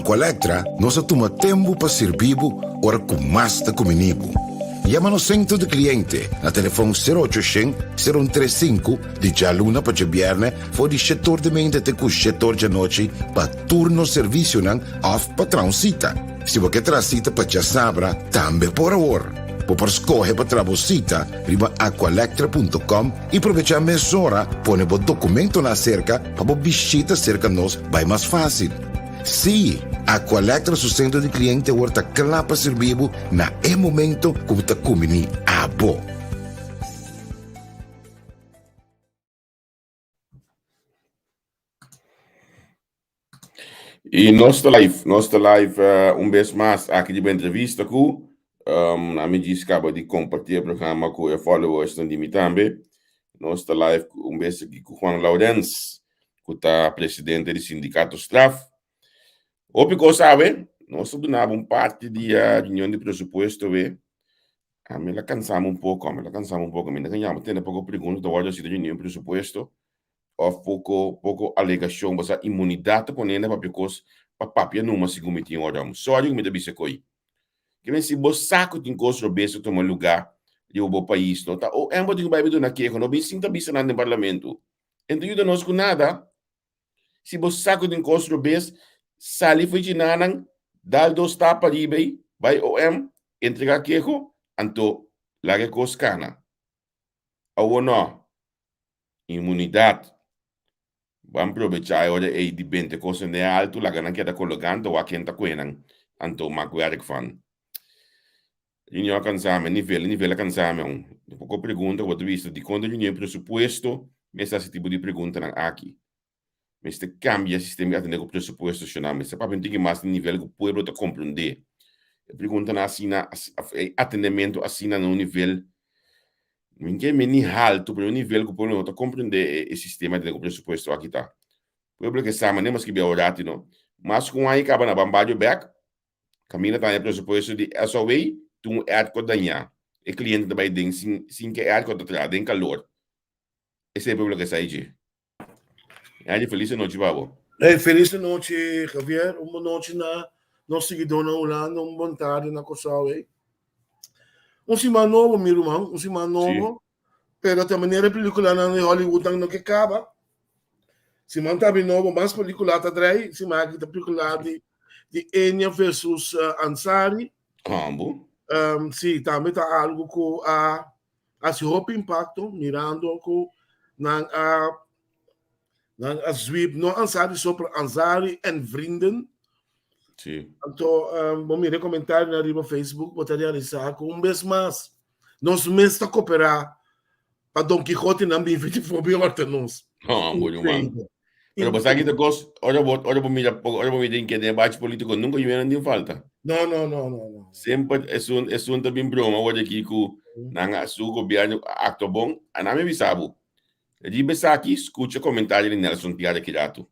Aqualectra, nós toma tempo para servir ora com mais da comunibo. Llama no centro de cliente na telefone 0800 035 di già luna per viernes for di settor de mente te cu settor de noche pa turno servizio nan off pa transita. Se você transita pa già sabra, tambe por ora. Por scorre pa trabosita, riba aqualectra.com e aprovechar mezz'ora, pone bo documento na cerca pa bo visita cerca nos vai mais fácil. Sim, Aqualectra su centro di cliente volta clapa servivo na é momento como ta comini abo. E nossa live vez mais aqui de entrevista com a me diz que acaba de compartilhar o programa com os followers de mim também. Nossa live vez aqui com Juan Laurens, que é presidente do sindicato Straf. O que sabe, nós donamos parte da reunião de presupuesto, a me la cansamos pouco, me ganhamos tendo pouco pergunta da ordem de reunião de presupuesto, ou pouco alegação, mas a imunidade com ele para because para papia numa se cometia ordem. Só eu me deve ser coi. Que vem se você saco de encontro beso tomar lugar de o país, não tá? Ou é um pouquinho vai na que não bem sinta bisa no parlamento. Então eu não com nada. Se você saco de encontro beso sali foi de nanang dal dos tapa libei by OM entregar quejo anto lage coscana ou não imunidade vamos aproveitar agora e de 20 coisas de alto la gana queda colocando ou a quem tá coenang anto maguarek fan linha cansame nível cansame um pouco pergunta o visto de quando linha presupuesto esse tipo de pergunta aqui. Mas te cambia o sistema de atender o pressuposto nacional. Mas é para pentir mais no nível que o povo está compreender. Pergunta assim, atendimento assim no nível, ninguém me nem alto, para o nível que o povo está compreender o sistema de atender o pressuposto aqui tá. O povo que sabe, nem mais que bem orado, não. Mas com aí acaba na bambadio back, caminha tá no pressuposto de SOA, tu é a coisa danhar. E cliente também tem sem que é a coisa atrás, tem calor. Esse é o povo que sai de. Feliz noite, Babo. Feliz noite, Javier. Uma noite na nosso seguidor na Holanda, bom tarde na Cossau. Semana novo, meu irmão, semana novo. Pero de maneira película na Hollywood não que acaba. Semana tá bem novo, mais película tá atrás. Semana que tá película de Enya versus Ansari. Como? Sim, também tá algo com a seu impacto, mirando com na as we no Ansari sobre Ansari en vrienden. Sim. Então, vou me recomendar na riba Facebook, vou realizar com vez mais. Nós mesmos cooperar para Don Quixote não me vir for bem orta nós. Muito mal. Pero você aqui gosta, olha vou me dizer que debate político nunca viene de falta. Não. Sempre é um também broma, olha aqui que na sua governo acto bom, a não me bisabo. Ele bisa aqui, escuta comentário de Nelson Piada aqui dato.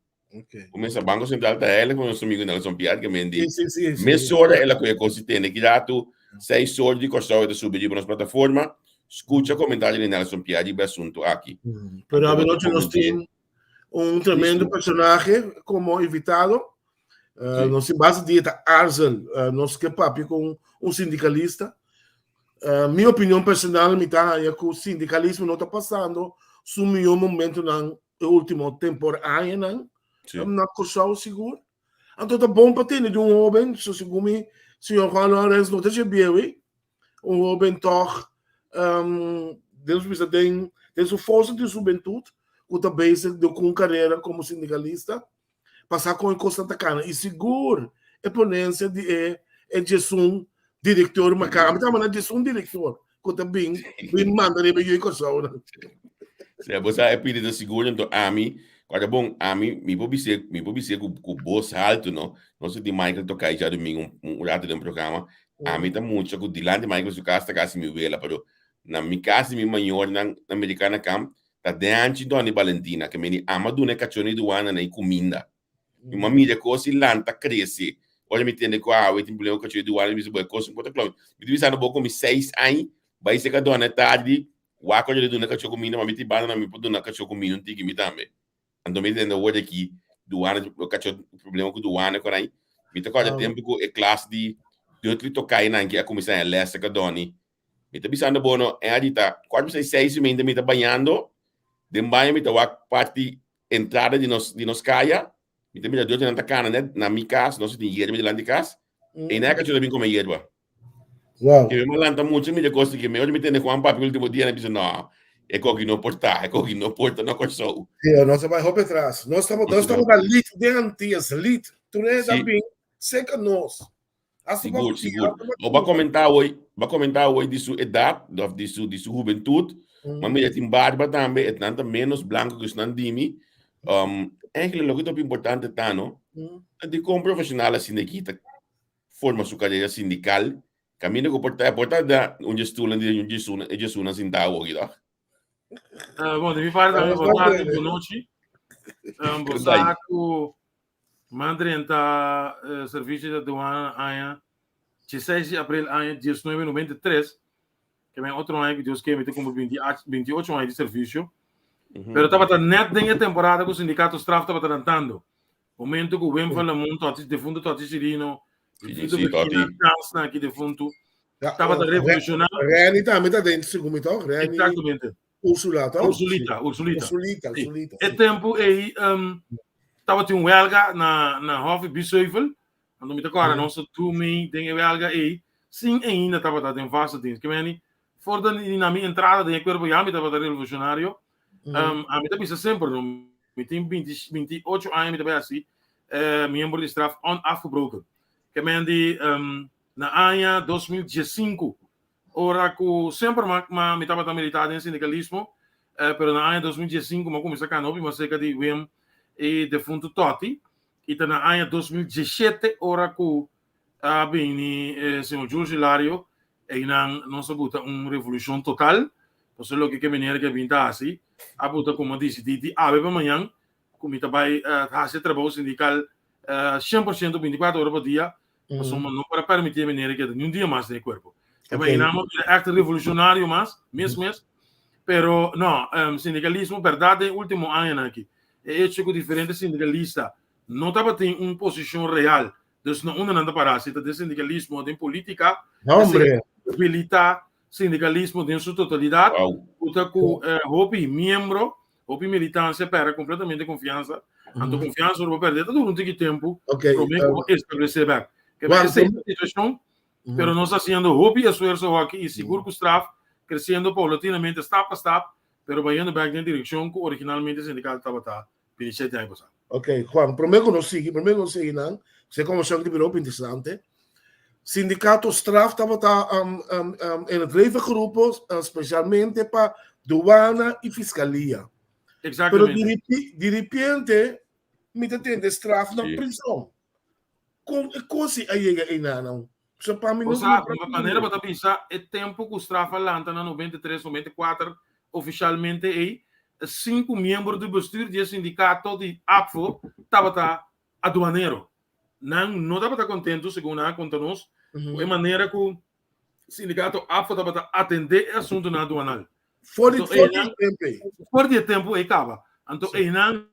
Começa Banco Central da ela com nosso amigo Nelson Piada que me diz. Mesora ela que coisa tem aqui dato, 6 horas de costado de subir nas plataformas. Escuta comentário de Nelson Piada e assunto aqui. Pero a noite nós temos tremendo personagem como invitado. Nós em base de Arzel, nós que papi com sindicalista. Minha opinião personal, me tá aí que o sindicalismo não está passando sumiu momento no último temporada, na Cossau seguro. Então tá bom para ter de homem, se segundo o senhor Juan Laurens não deixa bem, homem toch, Deus precisa tem sua força de juventude, que tá basic de com carreira como sindicalista, passar com Costa Tacana e seguro a ponência de gestão diretor, mas cara, tá mandando gestão diretor, que tá bem manda de bem Cossau. Se você é pedido seguro, então a mim, agora bom, a mim me pode ser com o boss alto, não? Nós de Michael tocar já domingo rato de um programa, a mim tá muito com dilante Michael su casa casa me vela, pero na minha casa minha maior na americana camp, tá diante Dona Valentina, que me ama do né cachorro do ano na comida. E uma mídia coisa lanta cresce. Olha me entende com a tem problema com cachorro do ano, me boa coisa, quanto claro. Me diz no boco me 6 anos, vai ser que a dona tarde wako ele do na cachorro comida, mas me tibana na me podo na cachorro comida, não tem me também. Então me entende hoje aqui do ano o cachorro problema com do ano com aí Me te corta tempo com a classe de outro tocar na que a comissão é lessa que doni. Me te bisando bono é adita 4-6 meses me te banhando. De banho me te wa parte entrada de nos caia. Me te mira dois na cana né na minha casa, nós tem hierba de lá de casa. E na que eu também como hierba. Wow. Que me lanta muito me de gosto que me hoje me tem com um papel último dia na bisa não. É que não porta, não coisa. Sim, nós vai roupa atrás. Nós estamos na lit de antigas, lit. Tu não é também seca nós. Seguro. Eu vou comentar hoje de sua idade, de sua juventude, mas me tem barba também, é tanto menos branco que o Dimi. Eigenlijk o que é importante tá, não? De como profissional assim daqui, forma sua carreira sindical, caminho que porta da estudo de gesuna assim tá hoje, tá? Bom, de minha parte, boa tarde, boa noite. Bosaco, mandrenta serviço de aduana anha 16 de abril anha 1993, que é outro ano que Deus quer meter como 28 anos de serviço. Pero estava net dengue temporada que o sindicato Straf estava tratando. Momento que o Wem fala muito, até de fundo até Cirino, de fundo aqui de fundo, estava revolucionando. Reni também está dentro, segundo então, Reni. Exatamente. Ursulita. E tempo aí estava tinha huelga na Hof Bisseuvel, quando me agora não se turme tem huelga aí, sim ainda estava em vasta dienst. Que meni, voor na minha entrada de corpo já me estava revolucionário. A mim também sempre não, me tem 28 anos me também assim, membro de Straf afgebroken. Que meni na anha 2015 ora que sempre me estava militado em sindicalismo, pero na ano 2015 eu comecei a canopy, mas cerca de Wem e defunto Totti, e na ano 2017 ora que bem senhor Jorge Hilário e não se buta revolução total, por isso que maneira que vinha assim, a buta como disse de ave para amanhã, como vai fazer trabalho sindical 100% 24 horas por dia, mas não para permitir maneira que nenhum dia mais de corpo. Okay. Echt revolucionário mesmo, pero não, sindicalismo, verdade, último ano aqui, é hecho que diferentes sindicalistas não estava tendo posição real, então não anda para se de sindicalismo, de política, habilitar sindicalismo em sua totalidade, puta com hopi membro, hopi militância para completamente confiança, então confiança não vai perder todo um tempo, para estabelecer bem, que vai ser situação. Pero nós haciendo hobby esfuerzo aqui e seguro que o Straf crescendo paulatinamente, step a step, pero vai indo back na direção que originalmente o sindicato estava 27 anos. Ok, Juan, primeiro consigo não, você começou a virou interessante. Sindicato Straf estava em leve grupo, especialmente para aduana e fiscalia. Exatamente. Pero de repente, me entende, Straf na prisão. Como assim aí não? A maneira para pensar é tempo que o Straf Atlanta na 93, 94, oficialmente aí, 5 membros do bestuur do sindicato de APFO estavam aduaneiro. Não estava contente, segundo a conta nós, a maneira que o sindicato APFO estava atender o assunto na aduanal. Fora de tempo, aí acaba. Então, aí não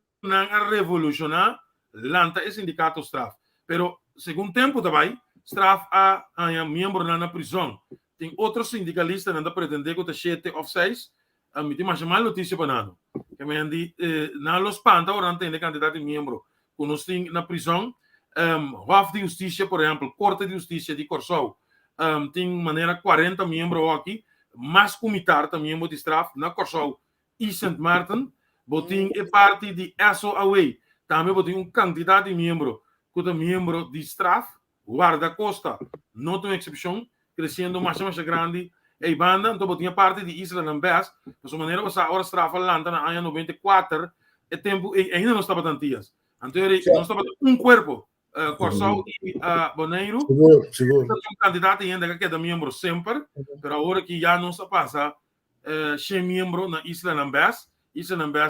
revolucionar Lanta e sindicato Straf. Pero, segundo tempo também, Straf a membro na prisão. Tem outros sindicalistas que ainda pretendem que 7 ou 6. Me tem mais notícia para nada. Que me andi na Los Panta, ora tem candidato de membro que nós tem na prisão. Hof de Justiça, por exemplo, Corte de Justiça de Corsou, tem maneira 40 membros aqui, mas comitar também membro de Straf na Corsou e St. Martin. Botim é parte de SOAWay. Também botim candidato de membro que é membro de Straf. Guarda-costa, não tem exceção, crescendo mais grande. E banda, então tinha parte de Isla Lambés, de sua maneira, você agora estava falando na ano 94, e tempo ainda não estava tantias. Então, não estava corpo, Corsau e Boneiro, seguro. Candidato ainda que é membro sempre, mas agora que já não se passa, sem membro na Isla Lambés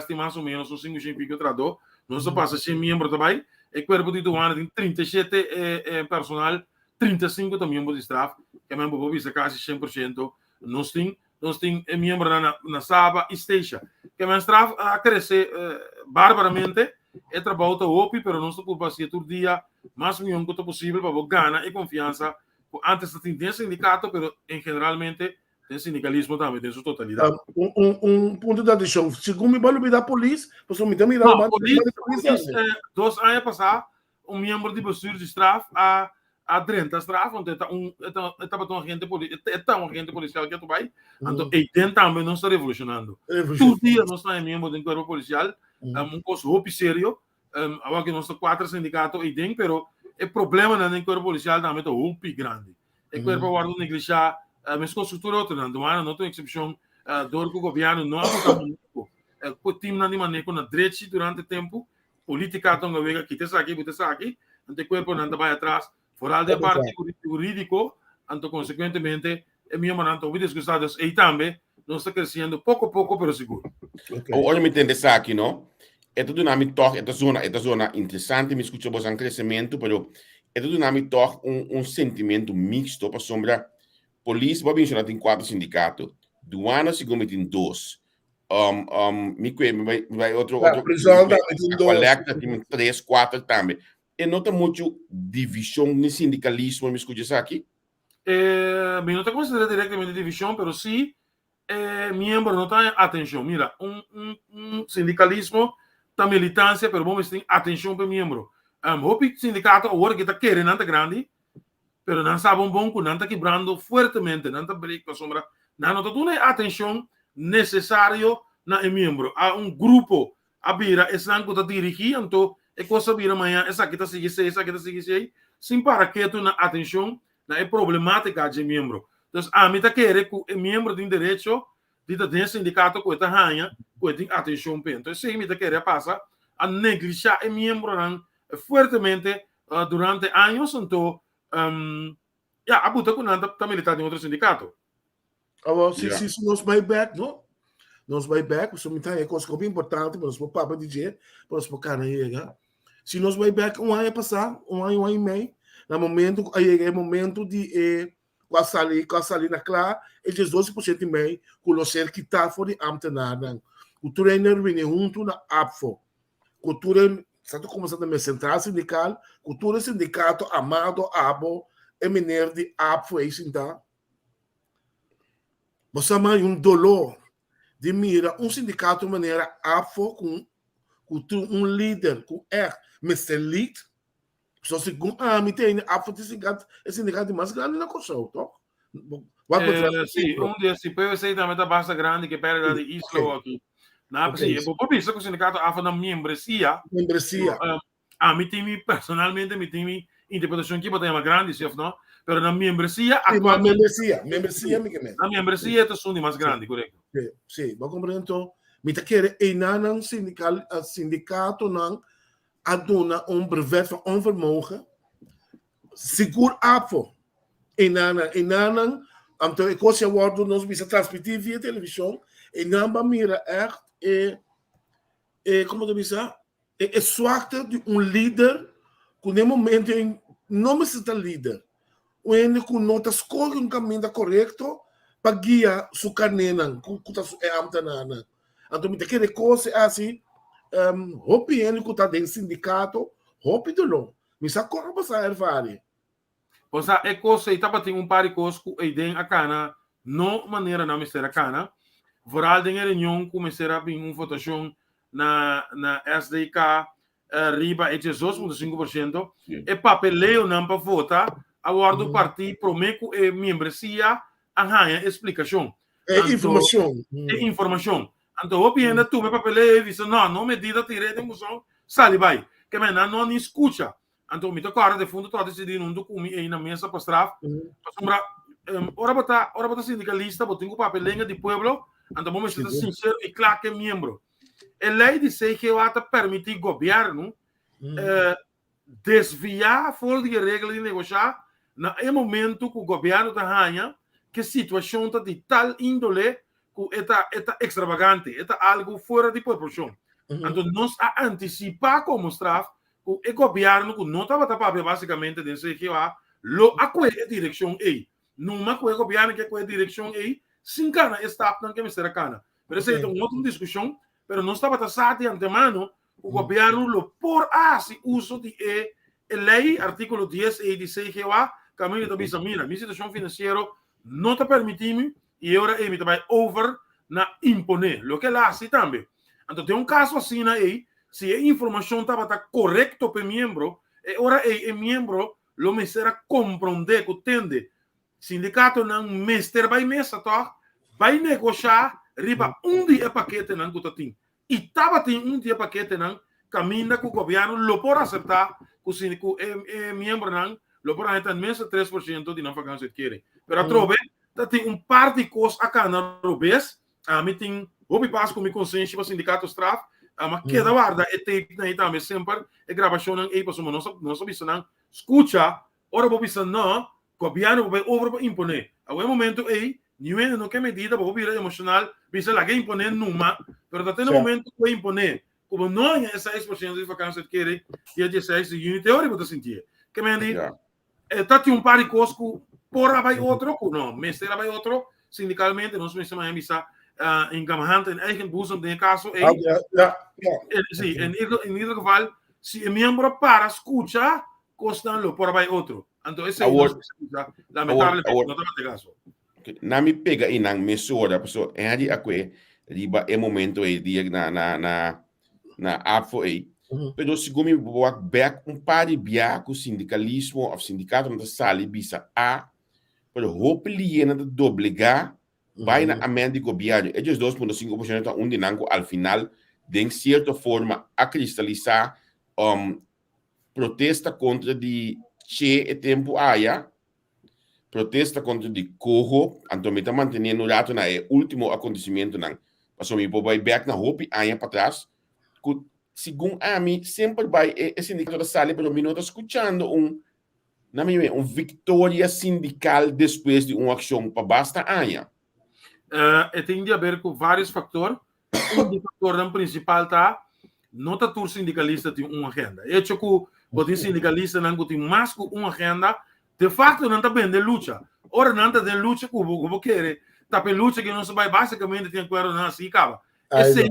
tem mais ou menos 5 pico trador, não se passa sem membro também. O corpo de Duana tem 37 personal, 35 também membros de Straf, que é membro de vista quase 100%. Nós temos membro na Saba e Steixa, que é Straf a crescer barbaramente, é trabalho tá opi, pero não se culpa se todo dia mais milhão quanto possível para ganhar e confiança. Antes tem sindicato, pero generalmente tem sindicalismo também, tem sua totalidade. Ponto de adição. Segundo me vale da polícia, você me também dá Não, uma polícia, 2 anos passados, membro de bestuur de straf a Drenthe straf, want estava um agente policial que vai, então ele também não está revolucionando. Todo dia nós estamos membro do corpo policial, coisa muito sério, agora que nós temos 4 sindicatos e tem, pero o problema no corpo policial também é muito grande. O corpo guarda negligenciar, mas construtor outro não tem exceção, do governo não há muito, o time não maneira na direita durante o tempo, política então vega que está aqui, então o corpo não vai atrás, fora da parte jurídico, então consequentemente é minha maneira de discussões e também nós está crescendo pouco a pouco, pero seguro. Olha, me entende aqui, não? É tudo na minha toque, é zona interessante, me escuta um crescimento, pero é tudo na minha toque sentimento mixto para sombra. Polícia, vai mencionar tem 4 sindicatos, Duana segundo tem 2. Vai outro prisão também tem 2. Coleta tem 3, 4 também. E nota muito divisão no sindicalismo, me escuta aqui? Me não está considerando diretamente divisão, pero sim, membro não tem atenção. Mira, sindicalismo tá militância, pero vamos ter atenção para membro. Hopi sindicato agora que está querendo nada grande, pero não sabe bom que não está quebrando fortemente, não está brincando com a sombra, não está dando atenção necessário na membro. Há grupo a vira, esse não está dirigindo, então é coisa vira amanhã, essa aqui está seguindo, sem para que tu na atenção na problemática de membro. Então, a mim está querendo que o membro tem direito de ter sindicato que está ganhando, que tem atenção para. Então, se me está querendo passar a negligenciar o membro fortemente durante anos, então a buta com nada está militando em outro sindicato. Se nós vai back, não? Nós vai back, isso me está é coisa bem importante, para nós para papo DJ, para nós para carreira. Se nós vai back ano passar, um ano e meio, no momento aí é momento de com a salina clara, é de 12% e meio, com o ser que está fora de ambtenaren. O trainer vem junto na APFO. Cultura, sabe como está na central sindical, cultura sindicato amado abo, é minério de APFO aí sim tá. Você mais dolor de mira sindicato de maneira APFO com líder, com Mr. Lead. Só segundo me tem APFO de sindicato mais grande na Kosovo, tá? Sim, desse PVC também está bastante grande, que perde de Islo aqui. Por isso que o sindicato APFO na membresia. A mim tem personalmente, me tem interpretação que é mais grande, certo, não? Pero na membresia, a membresia é o mais grande, correto? Sim, vou compreender. Me tá querendo enanang sindicato não aduna brevet van onvermogen. Seguro APFO. Enanang, então ik was worden nos bisa transmitir via televisão. Enamba mira echt como te bisa? É zwakte de líder que no momento não precisa líder. O que não está escolhendo caminho correto para guiar sua carneira, que está amtanana. Então, me tem coisa assim, hopi ele que está dentro do sindicato, hopi do lo. Me sabe como passar a várias. Pois é coisa, estava tendo par de coisas que aí a cana, não maneira não mistério a cana, voral de reunião começar a vir votação na SDK, riba é 18,5%, e papeleo não para votar, agora do partido promete que membresia a ganhar explicação. Informação. Então, o pienda tu me papeleo e diz, não medida tirei de moção, sai vai, que me não escuta. Então, me toca de fundo, estou decidindo um documento aí na mesa para straf, ora botar sindicalista, botar um papeleo de pueblo, então vamos ser sincero e claro que é membro. A lei diz que vai permitir governo desviar fora de regra de negociar no momento que o governo está ganhando que a situação está de tal índole que está extravagante, está algo fora de proporção. Então, nós antecipar como straf que o governo que não estava tapado basicamente de que vai a qual direção aí. Não é o governo que a direção aí, sem cana está não que me será cana. Mas essa é uma outra discussão, mas não estava taxado de antemano o governo lo por se uso de lei, artículo 10 e de CGA, caminho da bisa, mira, minha situação financeira não está permitindo e agora ele vai over na imponer, lo que ela hace também. Então tem caso assim aí, se a informação estava correta para o membro, agora o membro lo me será compreender que tende sindicato não mestre vai mesa tá vai negociar riba dia paquete não que tem e tava tem dia paquete não caminha que o governo lo pode aceitar que o sindicato membro não lo pode aceitar mesa 3% de não vacância que querem pero trove tem par de coisas acá na Rubes a mim tem hobby passo com minha consciência para sindicato straf mas que da guarda é tape na também sempre é gravação não é para não sabe se não escuta ora vou pensar não governo vai over imponer a um momento aí ninguém não quer medida para vir emocional bisa lá que imponer numa pero até no momento que vai imponer como não é essa 6% de vacância que querem e a 16 de unidade teoria para sentir que me diz tá tem par de coisas que porra vai outro não mestre vai outro sindicalmente nós me chamamos bisa engamhand in eigen boezem de caso sim em ieder geval se o membro para escutar costan-lo por vai outro. Então, esse é o lamentável não tem caso. Na me pega e na mesura, pessoa, é de aqui, riba é momento aí dia na afo aí. Pero segundo me vou back par de biaco sindicalismo ou sindicato na sala bisa a, pero hopefully na doblegar vai na amenda de governo. É de 2,5% onde nango al final de certa forma a cristalizar protesta contra de che e tempo aia, protesta contra de corro, então me está mantendo rato na último acontecimento não, passou me vai back na hope aia para trás, segundo a mim sempre vai esse sindicato da sala, pero me não está escutando na minha vitória sindical depois de uma ação para basta aia. Tem a ver com vários fatores. Fator principal não está todo sindicalista tem uma agenda. É que o sindicalista não tem mais que uma agenda, de fato não está bem de luta. Ora não está de luta como quer, está bem luta que não se vai basicamente tem acordo não se acaba. Esse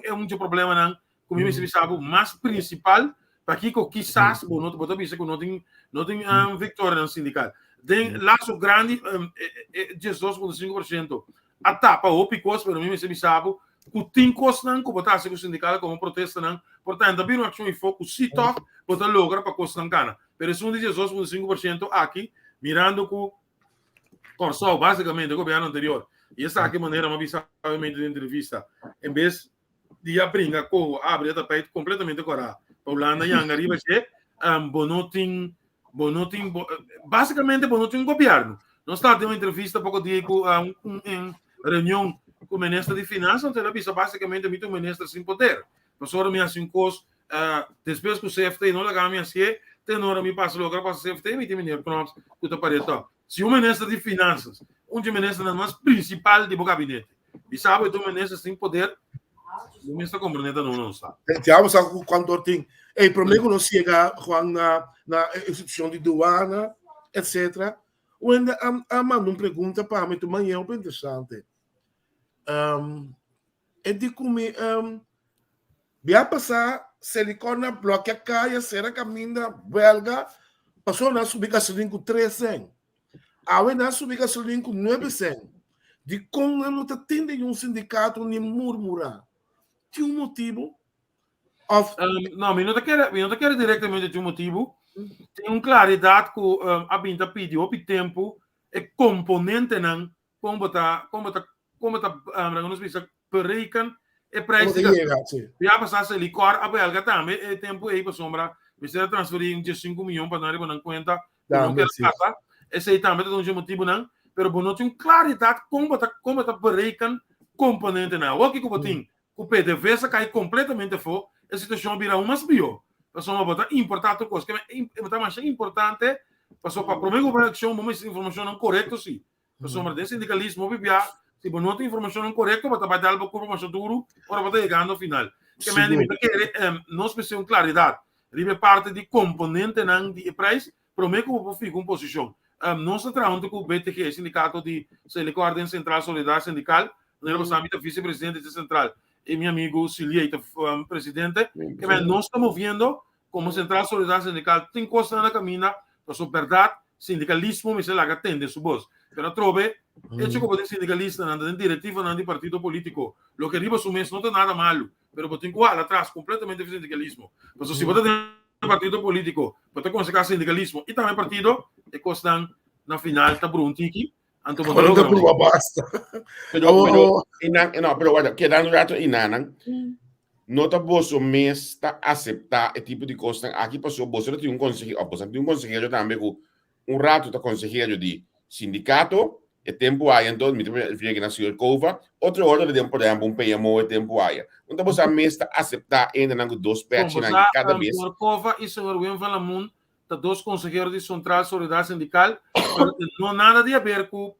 é um problema não, como eu me sabe, mais principal para que quizás não te pode dizer que não tem vitória no sindical. Tem laço grande 12,5%. A tapa ou picos, pero mim me sabe que tem coisas não que botar se o sindical como protesta não, portanto havia uma ação em foco se toca botar logra para coisas não cana. Pero é 12,5% aqui mirando que Corsol basicamente o governo anterior. E essa aqui maneira uma visavelmente de entrevista em vez de abrir com abre a tapete completamente agora. Paulana yang arriba che bonotin basicamente bonotin governo. Nós está tendo uma entrevista pouco dia com em reunião com o ministro de Finanças, onde ele avisa basicamente o ministro sem poder. Professor me assim cos depois que o CFT não legal me assim, tem hora me passa logo para o CFT me tem menino pronto que tá pareto. Se o ministro de Finanças, um de ministro mais principal do gabinete, e sabe do ministro sem poder, o ministro compreende não sabe. Tiago sabe quando tem o problema não chega na instituição de aduana, etc. Quando a manda uma pergunta para mim também é bem interessante. É de como vai passar silicona bloqueia caia será caminha belga passou na subir gasolina com 300 a na subir gasolina com 900 de como não está tendo um sindicato nem murmurar tinha motivo não, eu não quero diretamente de motivo. Tem claridade que a Binta pediu o tempo é componente não como tá não sei se pereikan é preço já passasse ali cor a belga também é tempo aí para sombra precisa transferir de 5 milhões para não conta não quero passar esse aí também tem um motivo não pero não tem claridade como tá pereikan componente não o que tem o PDV se cai completamente fora a situação vira mais pior. Passou uma importante coisa que é mais importante passou para promover uma ação mas informação não correta sim passou uma de sindicalismo vivia se não tem informação não correta para trabalhar algo com mais duro para poder chegar no final que me admite que nós precisamos claridade ribe parte de componente não de preço prometo que vou ficar uma posição nós trabalhamos com o BTG sindicato de Ordem Central Solidária Sindical nós somos vice-presidente da central e meu amigo Silieita, presidente, que nós estamos vendo como Central Solidária Sindical tem coisa na caminha, para sua verdade, sindicalismo me se lá atende su voz. Pero trove, hecho como de sindicalista, nada de directiva, nada de partido político. Lo que arriba su mes no está nada malo, pero botín cual atrás, completamente de sindicalismo. Pues si vos tenés un partido político, vos conseguir sindicalismo y también partido, te costan na final, está por un tiki. Pero guarda, quedando rato inanan, nota bosso mês tá aceitar esse tipo de coisa. Aqui passou, você tem um conselheiro também com rato tá conselheiro de sindicato, e tempo aí, então, me tem na senhora Cova, outra hora de tempo de PMO e tempo aí. Então, você mês tá aceitar ainda não dois patches na cada mês. Senhor Cova e senhor Wim van Lamoen, tá dois conselheiros de Central Solidária Sindical, não nada de a ver com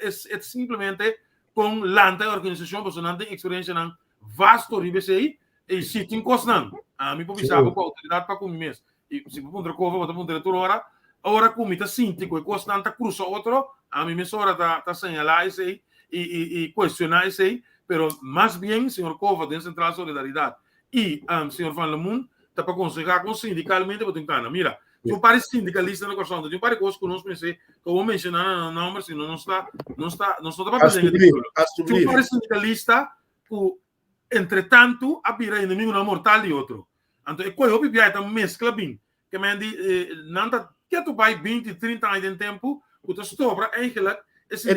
é simplesmente com a organização, você não tem experiência não vasto RBCI e se tem coisa a mim pode saber com a autoridade para comigo mesmo e se for contra Cova, vou contra toda hora agora como está síntico e coisa não tá cruza outro a mim mesmo hora tá señalar isso aí e questionar isso aí, pero mais bem senhor Cova da Central Solidariedade e senhor Van Lamoen tá para aconselhar com sindicalmente para tentar mira eu parece sindicalista na questão eu parece coisa que nós pensei que eu vou mencionar não mas não está para aprender eu parece sindicalista que entretanto a pira inimigo não mortal de outro então é coisa que vai tá mescla bem que me diz não tá que tu vai 20 30 anos de tempo que tu sobra eigenlijk esse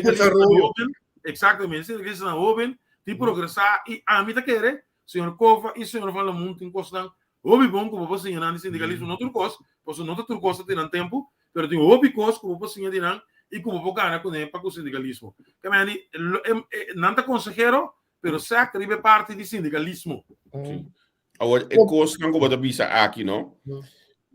exatamente sindicalista na open de progressar e a mim tá querer senhor Cova e senhor Van Lamoen tem coisa hobby bom como você ensinar sindicalismo não tudo coisa você não tudo coisa tem tempo pero tem hobby coisa como você ensinar e como você ganha com para o sindicalismo que me diz não tá consejero pero SAC ribe parte di sindicalismo. Agora, é coisa que eu vou bisa aqui, não?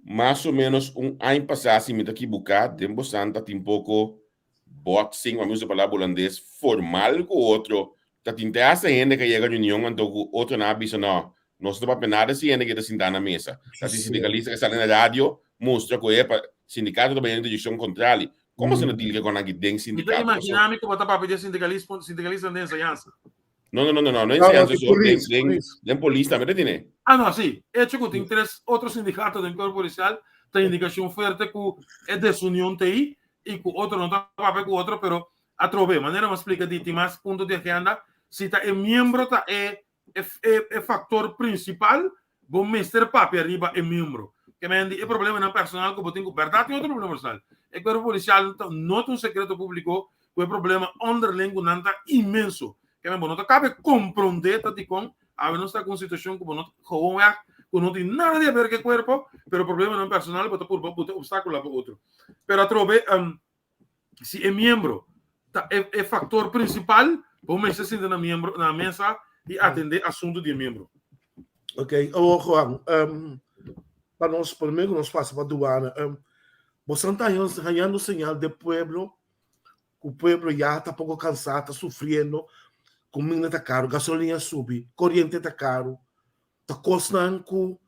Mais ou menos ano passado, se me está equivocado, tempo santa, tem pouco boxing, vamos usar a palavra holandês, formal com o outro. Tá tentando essa gente que chega a reunião, então o outro não avisa, não. Nós não vamos nada se ainda que está sentado na mesa. Tá tem sindicalista que está na rádio, mostra que é sindicato também de gestão contrária. Como você não diz que com aqui dentro sindicato? Então, imagina-me que você para pedir sindicalista de ensinança. Não enseñanza, de polícia também tem. Não, sim. É que tem três outros sindicatos do corpo policial, tem indicação forte que é desunião TI e que outro não está para com o outro, pero a trove, maneira mais explica de mais ponto de agenda, se tá é membro tá é fator principal, bom mestre papi arriba é membro. Que me andi é problema não personal que botem com verdade e outro problema personal. É corpo policial não tem um segredo público, que é problema underling não tá imenso. Que me não cabe compreender tá com a não está com situação como não tem nada a ver com o corpo, pero o problema não é personal, botar por obstáculo para outro. Pero a trove se é membro, tá é fator principal, vamos se sentar na mesa e atender assunto de membro. Ok, Juan, para nós, pelo menos nós passa para a aduana, você está ganhando sinal de pueblo, o pueblo já está pouco cansado, está sofrendo, comida está caro, gasolina sube, corrente está caro, está custando com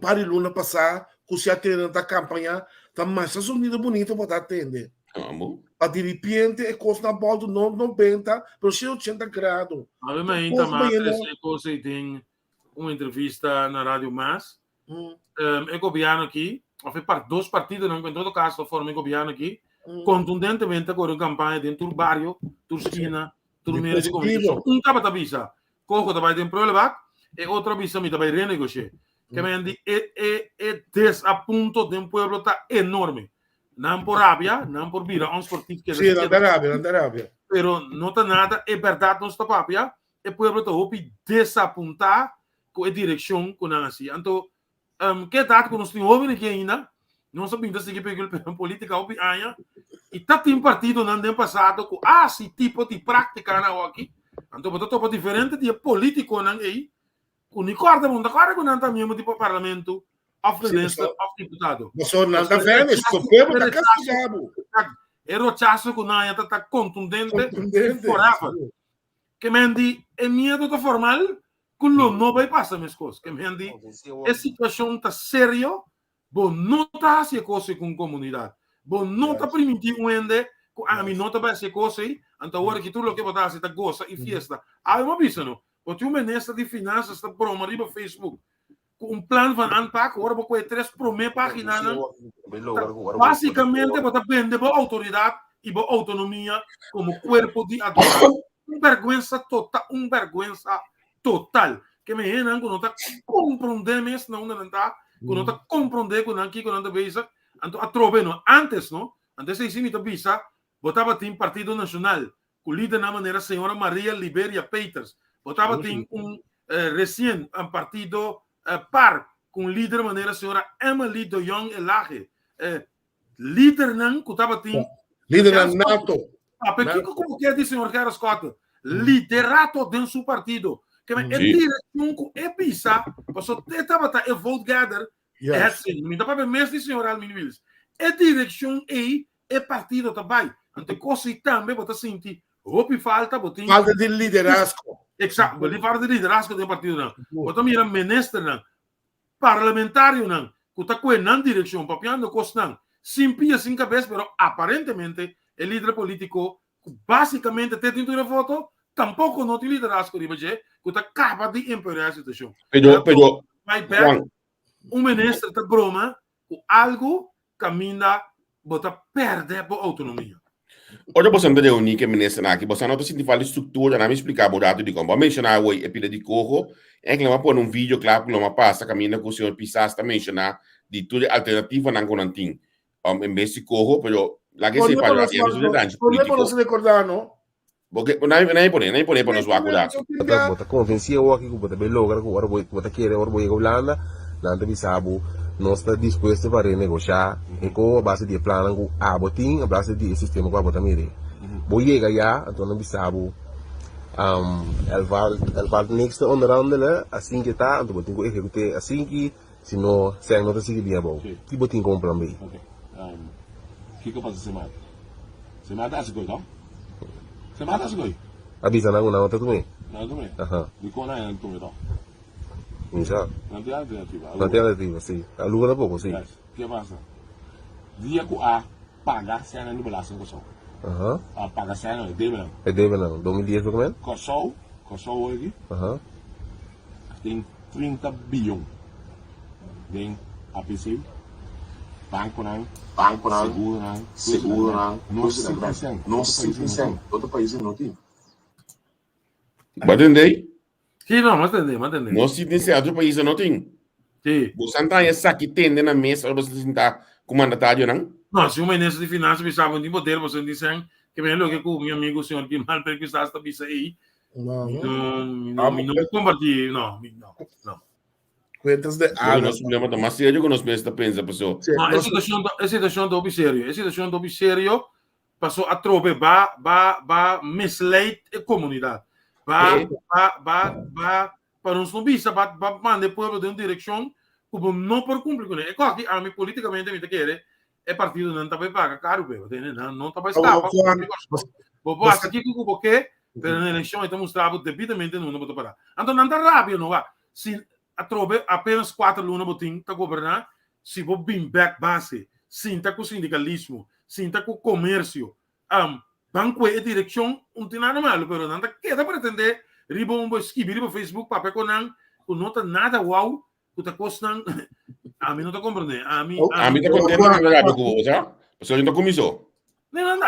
par de luna passar, que se atende da campanha, está mais unido bonito para atender. A de repente é coisa na volta não 90, mas 80 graus. A mim ainda mais coisa tem uma entrevista na Rádio Mas. É governo aqui, dois partidos, não em todo caso, formam governo aqui, contundentemente com a campanha dentro do bairro, da esquina, do meio de comunicação. Estava a visa, coco também tem problema, e outra visa me também renegociar. Que me diz, é desaponto de pueblo está enorme. Não por rabia, não por vira, uns partidos que... Sim, não da rabia. Pero não está nada, é verdade, não está papia, e o pueblo está hopi desapontar com a direção que não assim. Então, que dado que nós temos jovens aqui ainda, não sabemos seguir pela política hopi ainda, e está tem partido no ano passado com esse tipo de prática na aqui. Então, está topa diferente de político não aí, com Nicorda, não agora com não está mesmo tipo parlamento, afrenesta, deputado. Mas não está vendo, o povo está castigado. É rechaço que não está contundente, que me diz, é medo da formal, que não vai passar as coisas. Que me diz, a situação está séria, bom não está a ser coisa com a comunidade, bom não está permitindo ainda, a mim não está a ser coisa, então agora que tudo o que vai dar, está goza e festa. Há uma vista, não? Porque o ministro de Finanças está promovendo no Facebook com plano de aanpak, agora vou ter 3 primeiras páginas. Basicamente, você vende a autoridade e a autonomia como corpo de advogado. Uma vergüenza total. Que me enan que não está compreendendo mesmo, não está compreendendo com aqui, com a visa. Então, a trove, não? Antes de sim, então, visa, botava tem Partido Nacional, com líder na maneira senhora Maria Liberia Peters. Botava tem recém um partido PAR, com líder na maneira senhora Emily de Jong Elage. Líder não, que estava tem... Líder na NATO. Porque como que é de senhor Carlos Scott? Liderato dentro do seu partido. Que é direção que é pisa, você estava a vote gather, é assim, não dá para ver mesmo de senhor Almin Wills. É direção é partido também. Então, coisa também, você sente, roupa e falta, falta de liderazgo. Exato, falta de liderazgo do partido, não. Você mira ministro, não. Parlamentário, não. Que está com a direção, papiando coisa, não. Sem pia, sem cabeça, mas aparentemente, o líder político, basicamente, tem dentro da foto, tampouco não tem liderazgo de Bagé, que está capaz de empeorar a situação. Pero, ministro está broma, que algo caminha, bota perde a autonomia. Olha, você não tem única ministra aqui, você não tem falar estrutura, não me explicar o dado de como. Mencionar o epila de corro, é que não pôr vídeo claro que não passa, caminha com o senhor Pissas, está mencionar de tudo alternativa não tem. Em vez de corro, pero la que se para ya no se le dan político. No se recordar, ¿no? Porque nadie pone para nos vacunar. Bota convencia o aqui que bota bem logo, agora bota querer agora vou Holanda, nada bisabo, nós está disposto para negociar, e com a base de plano a botin, a base de sistema com a bota mire. Vou chegar já, então não bisabo. El val next onderhandelen, assim que está, então botin com executar assim que, se não, se não está seguindo bem bom. Que botin com plano B. O que eu faço semana? Semana dá seguro, não? Semana dá seguro. Avisa na outra também. Não, também. Aham. De quando é que tu Exato. não tem alternativa. Não tem alternativa, sim. A lua é pouco, sim. O que passa? Dia que a pagar se não liberação com sol. Aham. A pagar se não é deve não. É deve não. 2010 documento? Com sol aqui. Aham. Tem 30 bilhões. Tem APC. Banco não, seguro não, não 5%, todo país não tem. Entendeu? Sim, não, mas entender. Nós se tem outro país não tem. Sim. Você não essa aqui tem na mesa, você está com mandatário não? Não, se o ministro de Finanças pensava em poder, você dizem que melhor que o meu amigo, o senhor Guimal, porque está bisa aí. Não compartilhe, não. Cuentas de água. Nosso problema está mais sério que nós pensa, pessoal. A situação do obsério. A situação do obsério passou a trope, vai mislead a comunidade. Vai, para nós não bisa, vai mandar o povo de uma direção como não por cumprir com ele. É claro que a mim politicamente me quer é partido não está bem paga caro, não está bem escapa. Vou achar aqui que o que, pero na eleição está mostrado devidamente não pode parar. Então não está rápido, não vai. Se a trobe apenas 4 lunas botim está governar, se vou bem back base, sim está com sindicalismo, sim está com comércio, banco é direção, não tem nada mal, pero não está queda pretender riba escrever no Facebook papel com não está nada uau, que está custando, a mim não está compreendendo, a mim está contente na verdade com você, porque ele não começou. Não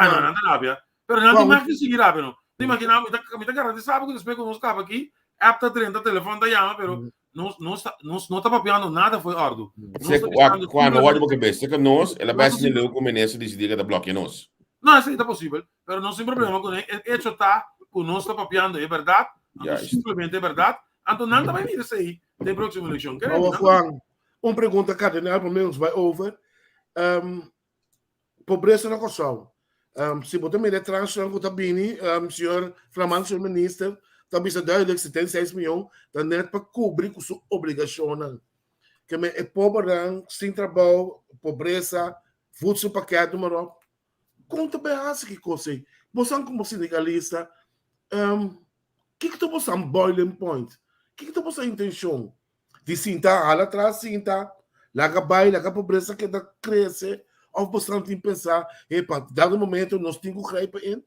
rábia, pero não tem mais que seguir rábia, não. Tem mais que não, me está garantindo, sabe que depois que nós estava aqui, apta 30 telefone da chama, pero não está papiando nada, foi árduo. Quando olha para a cabeça, que nós, ela vai se ler com o ministro decidir que está bloqueando nós. Não, isso está possível, mas não tem problema com ele. Ele está com nós está papiando, é verdade, simplesmente é verdade. Então não vai vir isso aí, da próxima eleição. Juan, uma pergunta cardinal, pelo menos vai over. Pobreza na Kosovo. Se você me transição com o Tabini, senhor flamante, senhor ministro, também se duidelijk, se tem 6 milhões, dan net para cobrir com sua obrigação. Que é pobre, sem trabalho, pobreza, voedselpakket, noem maar op. Conta bem essa que coisa. Você como sindicalista, que você é um boiling point? Que você é a intenção? De sentar lá atrás, sentar, larga baile, larga pobreza que cresce, ou você não tem que pensar, dado momento, nós temos que ir para ele?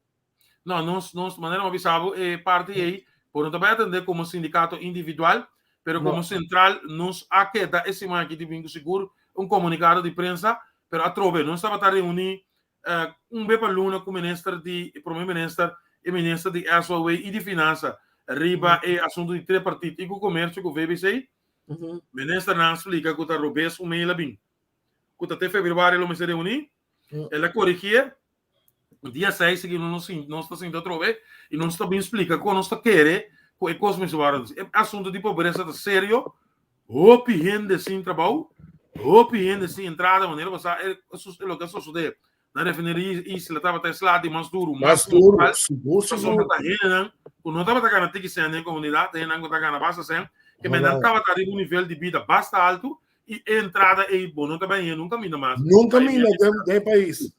Não, nós maneira uma visão, parte aí, Por não atender como sindicato individual, pero como central nos aqueda esse aqui de bingo seguro comunicado de prensa, pero a trove não estava a reunir vez para luna com o ministro de primeiro-ministro e ministro de SOE e de finança, riba e assunto de três partidos e com o comércio com o VBC. Ministro não explica que o Robes mail bem. Que até fevereiro ele me se reunir, ela corrigia dia 6 que não está sendo trove e não está bem explica como está querer com o cosmos assunto de pobreza sério, hope gente sem trabalho, hope gente sem entrada, maneira você é o que sucede na refineria isso estava até lá de mais duro, seguro não estava tacando tique sem a comunidade, não estava tacando basta sem que me não estava tendo nível de vida basta alto e entrada e bom não também nunca mina mais nunca mina de país.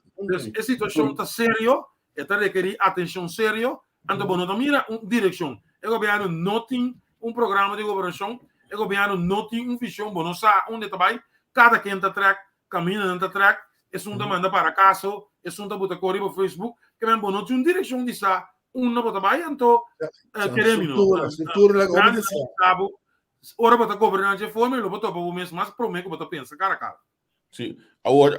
A situação está sério, está requerir atenção sério, então bom não mira direção. O governo não tem programa de governação, o governo não tem visão, bom não sabe onde está cada quem está track, caminha na track, é demanda para caso, é bota correr para Facebook, que bem bom não tem direção de sa, não bota vai, então queremos estrutura grande sabo, ora bota governar de forma, ele bota para o mês mais promete bota pensa cara a cara. Sim, agora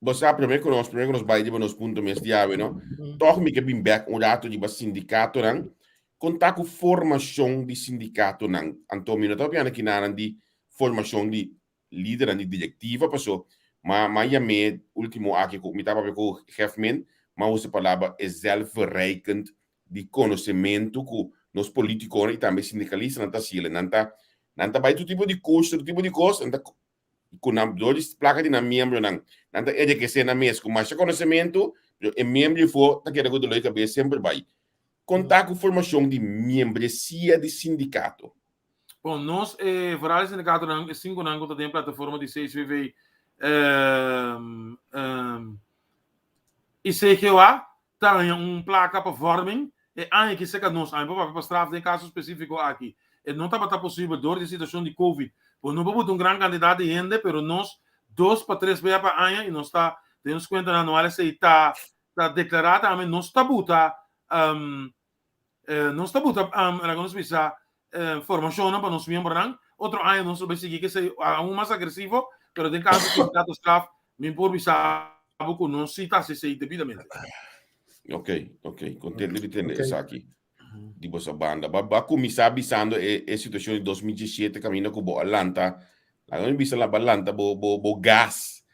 você primeiro que nós vai de nos pontos mês diário, não? Toch me que bem back rato de sindicato não? Contar com formação de sindicato não? Antônio não tá piano aqui na de formação de líder de diretiva passou, mas já me último aqui com me tava com Hefman, mas você palavra é zelfverrijkend de conhecimento com nos políticos e também sindicalistas não tá sile, não tá vai todo tipo de coisa, com dois placas de na membro não é que ser na mesa com mais conhecimento é membro for tá querendo do leica bem sempre vai contar com formação de membresia de sindicato. Bom, nós varal sindicato não 5 anos tem plataforma de 6 VV e CGA tem placa para forming e aí que seca nós aí para straf tem caso específico aqui e não tá possível dor de situação de Covid. Pues no vamos un gran cantidad de gente, pero nos 2 para 3 veces para año y nos está temos cuenta anuales y está declarada también no está buta la conocida formación para nos miembros otro año nos va a seguir que sea aún más agresivo, pero en caso de datos staff me por visa con no cita se debidamente. Ok, contento de ter isso aqui. De essa banda. Ba começar avisando a situação de 2017 caminho com o Atlanta. Lá não bisa lá Atlanta bo gas.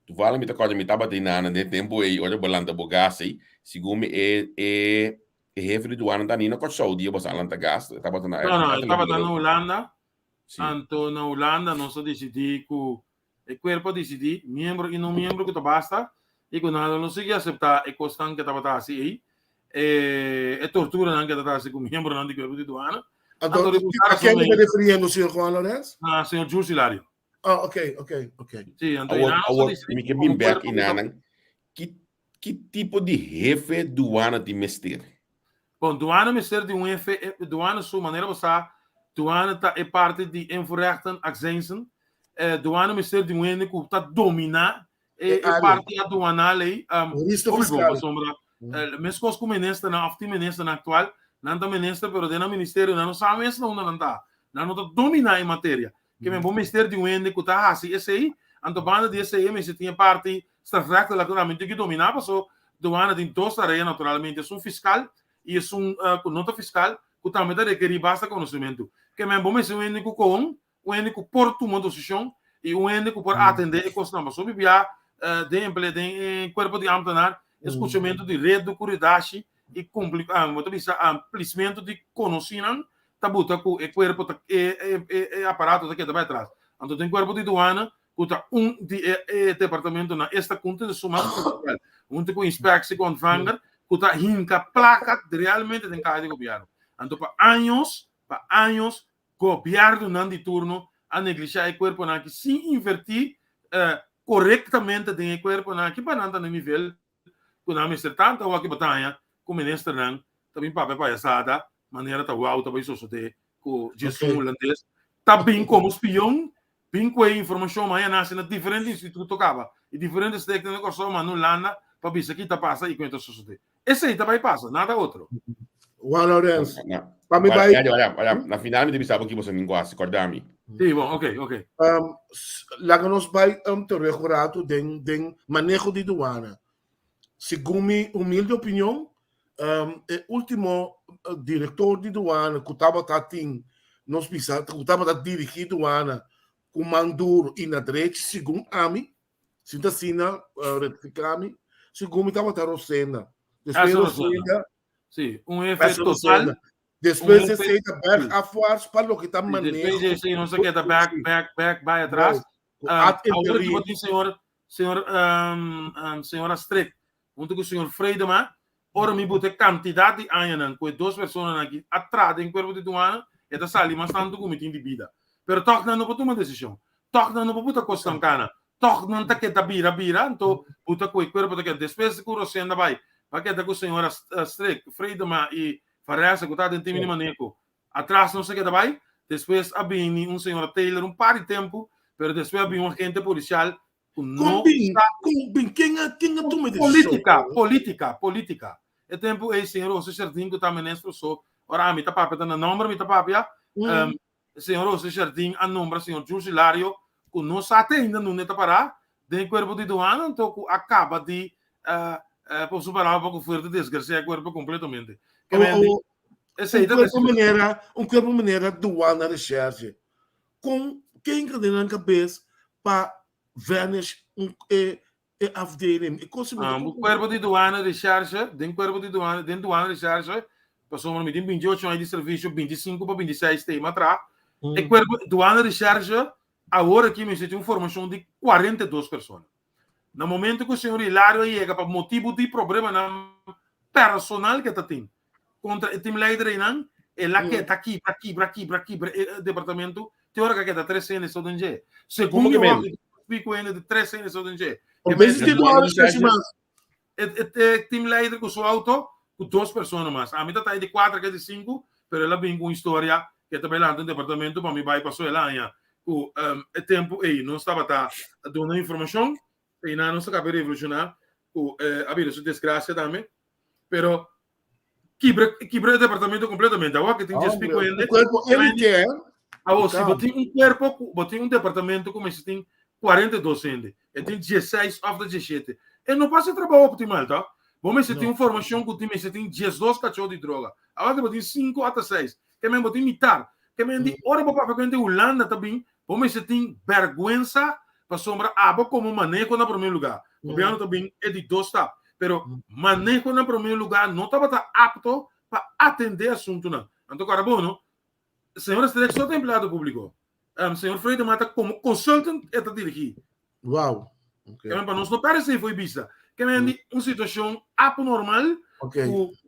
Tu fala me tá coisa me tá batendo na tempo aí, olha Atlanta bo gas aí. Segundo é refri do ano tá nina com Saudi, bo Atlanta gas. Tá batendo não, estava na Holanda. Anto na Holanda nós decidimos que o corpo decidiu, membro e não membro que basta, e quando não se aceitar a questão que estava assim é tortura não que está assim com membro não de corpo de aduana. A quem está referindo, senhor Juan Lourenço? Ah, senhor Júlio Hilário. Ah, ok. Sim, então me que bem back inanan. Que tipo de jefe doana de mestre? Bom, doana mestre de jefe, doana sua maneira você doana é parte de inverrechten accensen. Doana mestre de ene que está dominar é parte da doana lei. Risco fiscal. Mesmo com o ministro na ministro atual, não está ministro, pero dentro do ministério não sabe isso não está dominar em matéria. Que me bom ministério de ene que está assim esse aí, anto banda de esse aí, mas tinha parte extrafracta naturalmente que dominava, só doana tem duas tarefas naturalmente, é fiscal e é nota fiscal que também requer bastante conhecimento. Que me bom esse ene que por tomar decisão e o ene que por atender e costumava só vivia de corpo de ambtenaar, escutamento de rede de curidade e ampliamento de conhecimento, tabuta com o corpo e aparato daqui vai atrás. Então tem corpo de doana, que departamento na esta conta de suma social, onde com inspeção com vanger, que está hinca placa realmente tem cada governo. Então para anos governo não de turno a negligenciar o corpo na que sem invertir corretamente tem o corpo na que para não nível quando a ministra tanta ou aqui batalha com o ministro não também para palhaçada maneira tá uau também só de com gestão holandês tá bem como espião bem com a informação mas nasce na diferente instituto acaba e diferentes técnicos só mas não Holanda para ver se aqui tá passa e quanto só de esse aí também passa nada outro. Juan Lorenzo. Na, Para mim, olha, na final me sabe que você não gosta, acordar-me. Sim, bom, ok. Lá que nós vai ter recurado den manejo de aduana. Segundo minha humilde opinião, o último diretor de aduana que estava nós pensamos que estava dirigir aduana com Manduro e na direita, segundo a mim, se está assim, retificar-me, segundo estava a Rosena. Depois Rosena, sim, efeito total. Depois você aceita back afwaarts para o que está manejo. Depois você não sei o que é back vai atrás. Agora que eu tenho senhora Strick, junto com o senhor Freidema, ora me bote quantidade de anos com duas pessoas aqui atrás em corpo de aduana, e da sali mas tanto como tem de vida. Pero toque não pode tomar decisão. Toque não pode botar costa cana. Toque não tá que da bira, então botar com o corpo da que depois que o Rosenda vai, que da com o senhora Strick, Freidema e Faresa que está dentro de maneco. Atrás não sei o que vai, depois abini senhora Taylor par de tempo, pero depois abini agente policial. Quem é toma decisão? Política. É tempo aí, senhor, o Jardim que está ministro só. Ora, a mim tá papia na nome, me tá papia. Senhor, o Jardim a nome, senhor Júlio Hilário, que não sabe ainda não neta parar, de corpo de aduana, então acaba de por superar um pouco forte desgraça o corpo completamente. Um corpo maneira aduana recherche com quem que tem na cabeça para vanish afdeling. O corpo de aduana recherche, dentro corpo de aduana recherche, passou uma medida 28 anos de serviço, 25 para 26 tem atrás. E corpo de aduana recherche, agora aqui me tem informação de 42 pessoas. No momento que o senhor Hilário chega para motivo de problema personal que está tendo contra o time líder aí, ela que está aqui, departamento, tem hora que está 3 anos de dia. Segundo eu explico ainda de 3 anos de dia. O time líder com seu auto, com 2 pessoas mais. A mim está de 4, que é de 5, mas ela vem com história que está lá no departamento, para mim vai passar lá, o tempo aí, não estava dando informação. E não se acaba de revolucionar a vida de desgraça também, pero quebra o departamento completamente. Agora que tem que explicar ainda. O corpo ele quer. Se você tem departamento como se tem 42 ainda, e tem 16 after 17, e não passa trabalho optimal, tá? Vamos se tem informação que o time se tem 12 cachorros de droga. Agora você tem 5 até 6, que mesmo tem mitad, que mesmo de hora para pagar Holanda também, vamos se tem vergonha para sombra aba como manejo na primeiro lugar. O governo também é de 2 tá, pero manejo na primeiro lugar não estava apto para atender assunto não. Então agora bom, senhor Strick só tem empregado público. Senhor Freire mata como consultant está dirigir. Uau. Para nós não parece foi vista. Que é uma situação abnormal.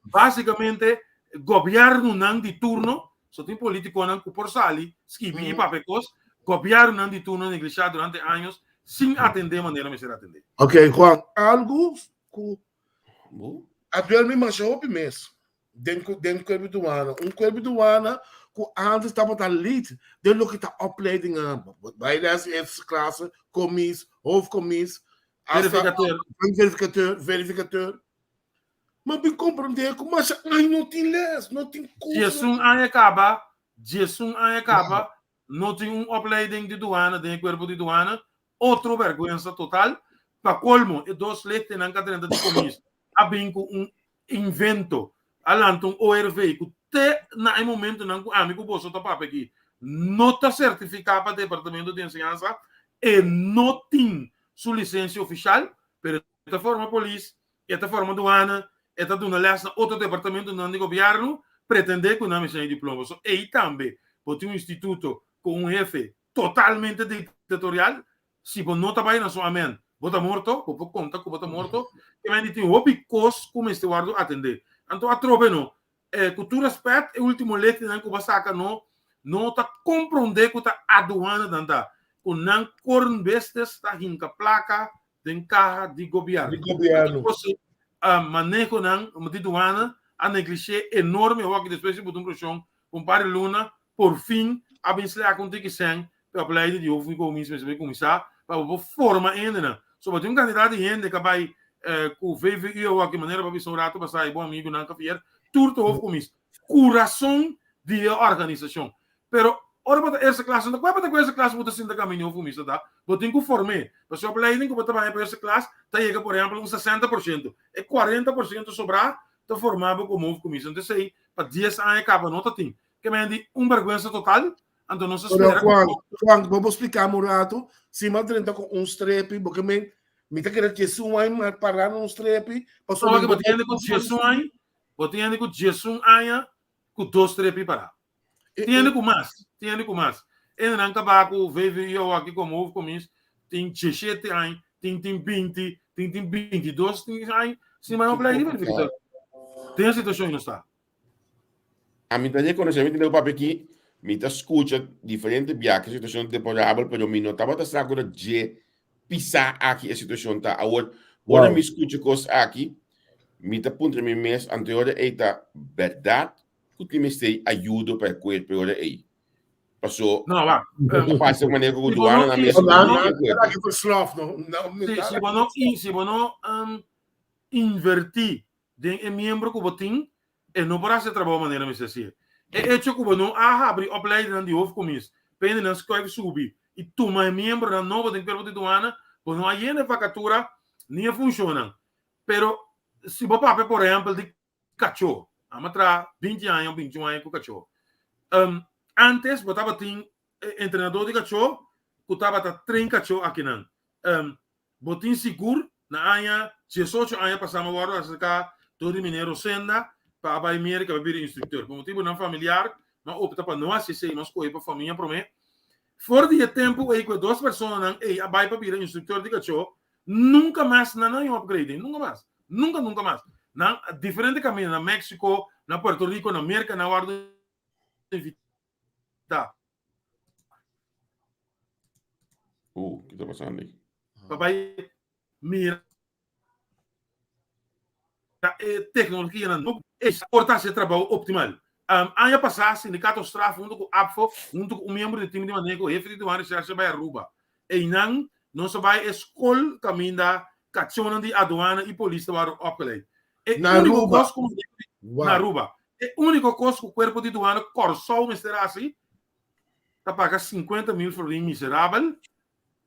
Basicamente governo não de turno, só tem político não que por sali, esquivi e papecos. Governo de turno negligenciado durante anos sem atender a maneira de ser atender. Ok, Juan, algo que atualmente mais jovem mesmo, dentro do corpo do ano, corpo do ano que antes estava da lead, dentro do que está opleiding, vai das classe, comis, hoofdcomis, verificador. Mas bem compreender que mas não tem les, não tem coisa. Jesus acaba, não tem opleiding de aduana, dentro do corpo de aduana, outra vergonha total, para colmo, e 2 leitos na cadeira de comissão, abrindo invento, além ORV, que até no momento não amigo bolso tá papo aqui, não está certificado para o departamento de ensinança e não tem sua licença oficial, mas esta forma polícia, esta forma aduana, esta dona lesta outro departamento não de governo pretende que não me tenha diploma. E também, porque um instituto com jefe totalmente ditatorial, se você não trabalha na sua mente, você está morto, você conta que você está morto, e vai ter um picos como este guardo atender. Então, a tropa não, com todo respeito, o último leite que você saca não está compreendendo que está aduana dentro, que não corren bestes está em placa de carro de governo. Manejo não de aduana a negligência enorme o que depois se botou um pressão compare luna por fim a benção com que sem para pleite de ovo com mesmo começar para forma ainda não só tem um candidato de gente que vai com VV e o que maneira para visão rato para sair bom amigo não café turto ovo com isso coração da organização. Pero, ora para essa classe, não vai para essa classe, você sinta caminho com isso, tá? Você tem que formar. Para sua opleiding, que você vai para essa classe, tá chega, por exemplo, um 60%. E 40% sobrar, tá formado com isso. Então, sei, para 10 anos, acaba, não tá tem. Que me andi vergonha total, então não se espera. Juan, vamos explicar, Murato, se me trenta com um strepe, porque me tá querendo que isso vai parar num strepe, passou que você tem com Jesus aí, você tem com Jesus aí, com 2 strepe para. Tem com mais. E não acaba com veio eu aqui como isso, tem 17 anos, tem 20, tem 22, tem aí, se mais não play verifica. Tem a situação não está. A mim também conhecimento do papel aqui, me tá escuta diferente viagens, situação deplorável, pero me não tava tá agora de pisar aqui a situação tá. Agora me escuta coisas aqui, me tá ponto me mês anterior é tá verdade, que me sei ajuda para coisa para aí. Passou. Não, vá. Passa maneira com o doano na mesa. Se você invertir em membro que você tem, não pode ser trabalho de maneira mais assim. É hecho que você não abre opleiding de ovo com isso. Pende não se vai subir. E tu, mais membro da nova de corpo de doana, você não há nenhuma vacatura, nem funciona. Pero, se você papel, por exemplo, de cachorro, a 20 anos, 21 anos com cachorro. Antes, você estava tendo treinador de cachorro, você estava tendo 30 cachorros aqui. Você tem seguro, na área, 18 anos, passamos agora, a todo mineiro senda, para a América, para vir instrutor. Por motivo não familiar, mas opta para não assistir, mas escolher para a família, para mim. Fora de tempo, aí, com 2 pessoas, aí, vai para vir instrutor de cachorro, nunca mais, não é um upgrade, nunca mais. Nunca mais. Na diferente caminho, na México, na Puerto Rico, na América, na ordem tá. O que está passando aí? Papai, mira. Tecnologia não é importância de trabalho optimal. Ano passado, sindicato Straf, junto com o APFO, junto com o membro do time de manejo, efetivamente, se vai a Aruba. E não se vai a escola caminho da cação de aduana e polícia para o opleid. Na Aruba. Na Aruba. O único custo que o corpo de aduana corçou, mas será assim, está pagando 50 mil florins miserável,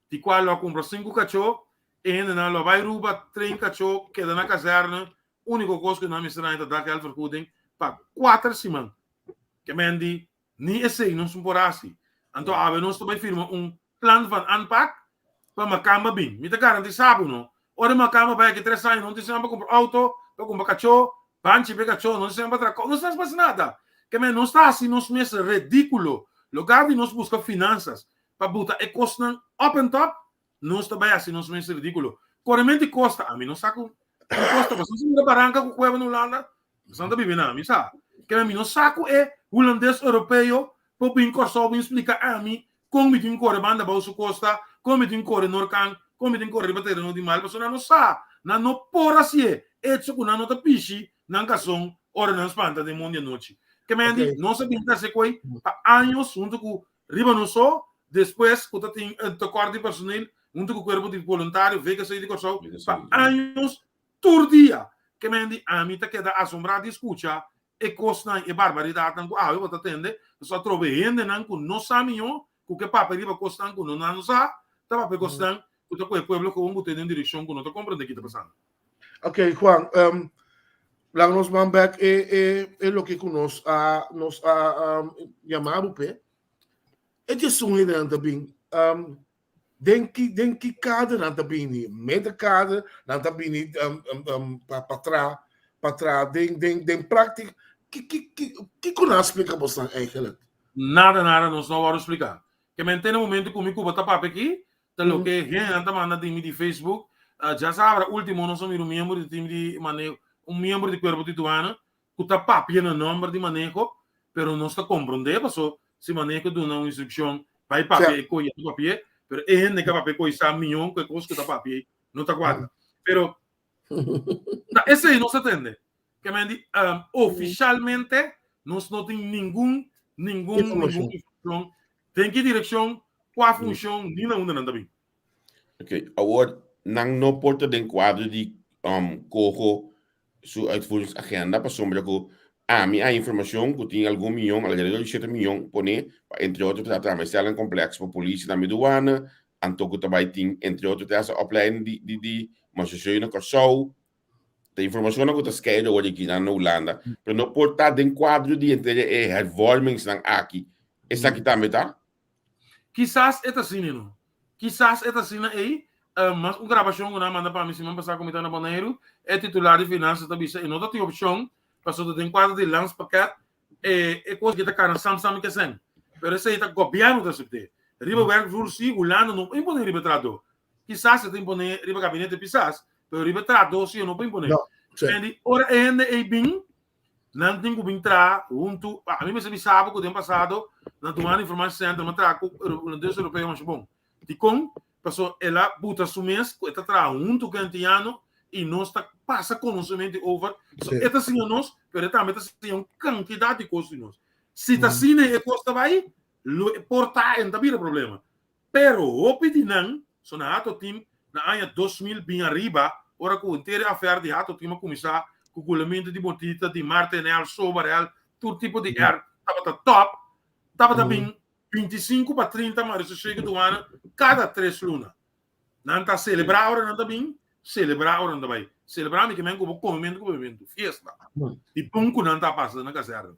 de qual ela compra 5 cachorros, e ainda não vai Aruba, 3 cachorros, queda na caserna, o único custo que não me será ainda dar aquela vergoeding, para 4 semanas. Que mendi, nem esse não se por assim. Então, nós também firmamos plano de aanpak para uma cama bem. Me garantir sabe não? Ora uma cama vai que 3 anos, não tem sempre comprar auto, para comprar cachorro, panche para cachorro, não tem sempre para não se faz nada. Que não está assim, não se me é ridículo. Lugar de nós buscar finanças para botar e custam up and top, não está bem assim, não se me é ridículo. Corrente custa, a mim não saco. Custa, você não se barranca com o cueva no Holanda, você não está vivendo a mim, sabe? Que a mim não saco é holandês europeu, para o Incorsol explicar a mim como me tem corre banda bolso costa, como me tem corre norcan, como me tem corre bater no de mal, mas não sabe, não por assim é isso que não está pichi, não cação, ora não espanta de mundo de noite. Que me andi, não se pinta se coi, há anos junto com riba no sol, depois que tu tem tocar de personal, junto com o corpo de voluntário, vê que sai de Corsol, anos todo dia. Que me andi, a mim tá queda assombrado de escutar e costa e barbaridade tanto eu vou atender só trove gente não sabe o que papai riba costan com não sabe tava pe costan o teu pueblo com um tem direção com não tá compreendendo o que está passando. Ok, Juan, lá nos vamos back é lo que nos chamado pe é de sunir também den que cada não também meta cada não também para trás den prática que conhece explica você eigenlijk Nada, nós não vamos explicar. Que mantém no momento que o Mico bota papo aqui, lo que gente anda mandando de Facebook, já sabe, último nós somos membro do time de manejo, membro do corpo de doana, que está papiando o número de manejo, pero não está compreendendo, passou, se manejo de uma instrução, vai papel, coisa do papel, pero é gente que papel coisa milhão, que coisa que está papel, não está guarda. Pero, esse aí não se atende. Que me diz, oficialmente, nós não temos nenhuma informação. Tem que direção, qual função, nem na onda também. Ok, agora, não porta de quadro de corro sua uitvoeringsagenda, para sombra que a informação que tem algum milhão, alrededor de 7 milhões, pone, entre outros, para trabalhar em complexo para a polícia na Meduana, anto também tem, entre outros, essa opleiding mas se na Kosovo, a informação que está escrita hoje aqui na Holanda, mas não pode estar dentro do quadro de hervormings aqui. Essa aqui também tá? Quizás esta cena não. Quizás esta cena aí, mas uma gravação que manda para mim semana passada comitê na Boneiro, é titular de finanças da bisa e não tem opção, passou tem quadro de lance paquete e coisa que está cara Samsung que sem. Pero esse aí tá governo da subte. Riba werk voor si, Holanda não impõe riba trato. Quizás se impõe riba gabinete quizás, pero riba trato si não impõe. E ora ainda é bem não tem como entrar junto. A mim me sabe que o tempo passado na tomada informação centro matra com o União Europeia mas bom. De com passou ela buta sumês que está tra junto cantiano e nós está passa conhecimento over. So eta sim nós, pero também está sim quantidade de custos nós. Se está sim é custa vai portar ainda vira problema. Pero o pedinan so na ato team na ano 2000 bem arriba, ora com inteira affair de ato team começar com o regulamento de botita, de martinel, sobarel, todo tipo de air, estava top, estava também 25 para 30, mas isso chega do ano, cada 3 lunas. Não está celebrar hora, não está bem, celebrar hora, não está bem. Celebrar, que vem como comimento, festa. E pouco não está passando na caserna.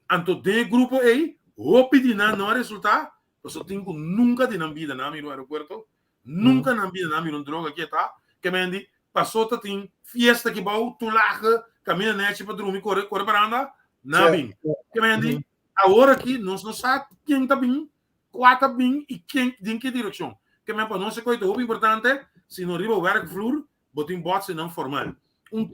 Então, de grupo aí, o pedir não é resultado, eu só tenho nunca de na vida, na no aeroporto, nunca na vida, na minha droga aqui, tá? Que me passou tá tem fiesta que bom tu larga caminha net para dormir corre baranda na bem que me agora aqui nós não sabe quem tá bem quatro bem e quem em que direção que me para não se coisa muito importante se não riba werk vloer botin bots não formal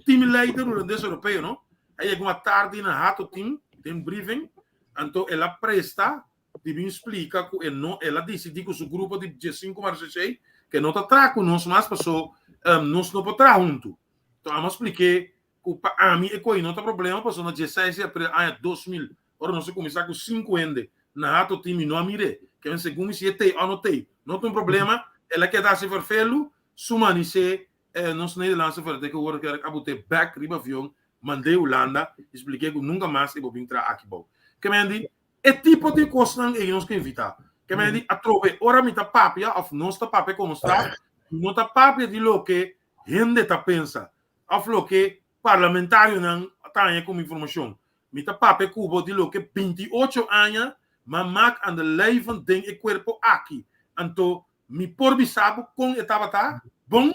time leader holandês europeu não aí uma tarde na rato tem briefing então ela presta de bem explica que ela decide com o grupo de 5 mais 6 que não tá traco nós mas passou nós não podemos junto. Então, eu expliquei que a mim não tem problema, passou na 16 de abril de 2000. Agora, nós começamos com 5 anos. Na rato, time não mire. Que eu segundo se tem anotei. Não tem problema. Ela quer dar se verfelo, sumani se nós Nederlandse verder que agora quero aboter back riba avião, mandei Holanda, expliquei que nunca mais eu vou entrar aqui bom. Que me diz, é tipo de coisa que nós queremos evitar. Que me diz, a trove, ora me tá papia, ou não está papia como está. Não está papia de lo que gente está pensa, of lo que parlamentário não tem como informação. Me está papia cubo de lo que 28 anos, mas aan de leven ding e corpo aqui. Então, me por bisabo com etava tá bom.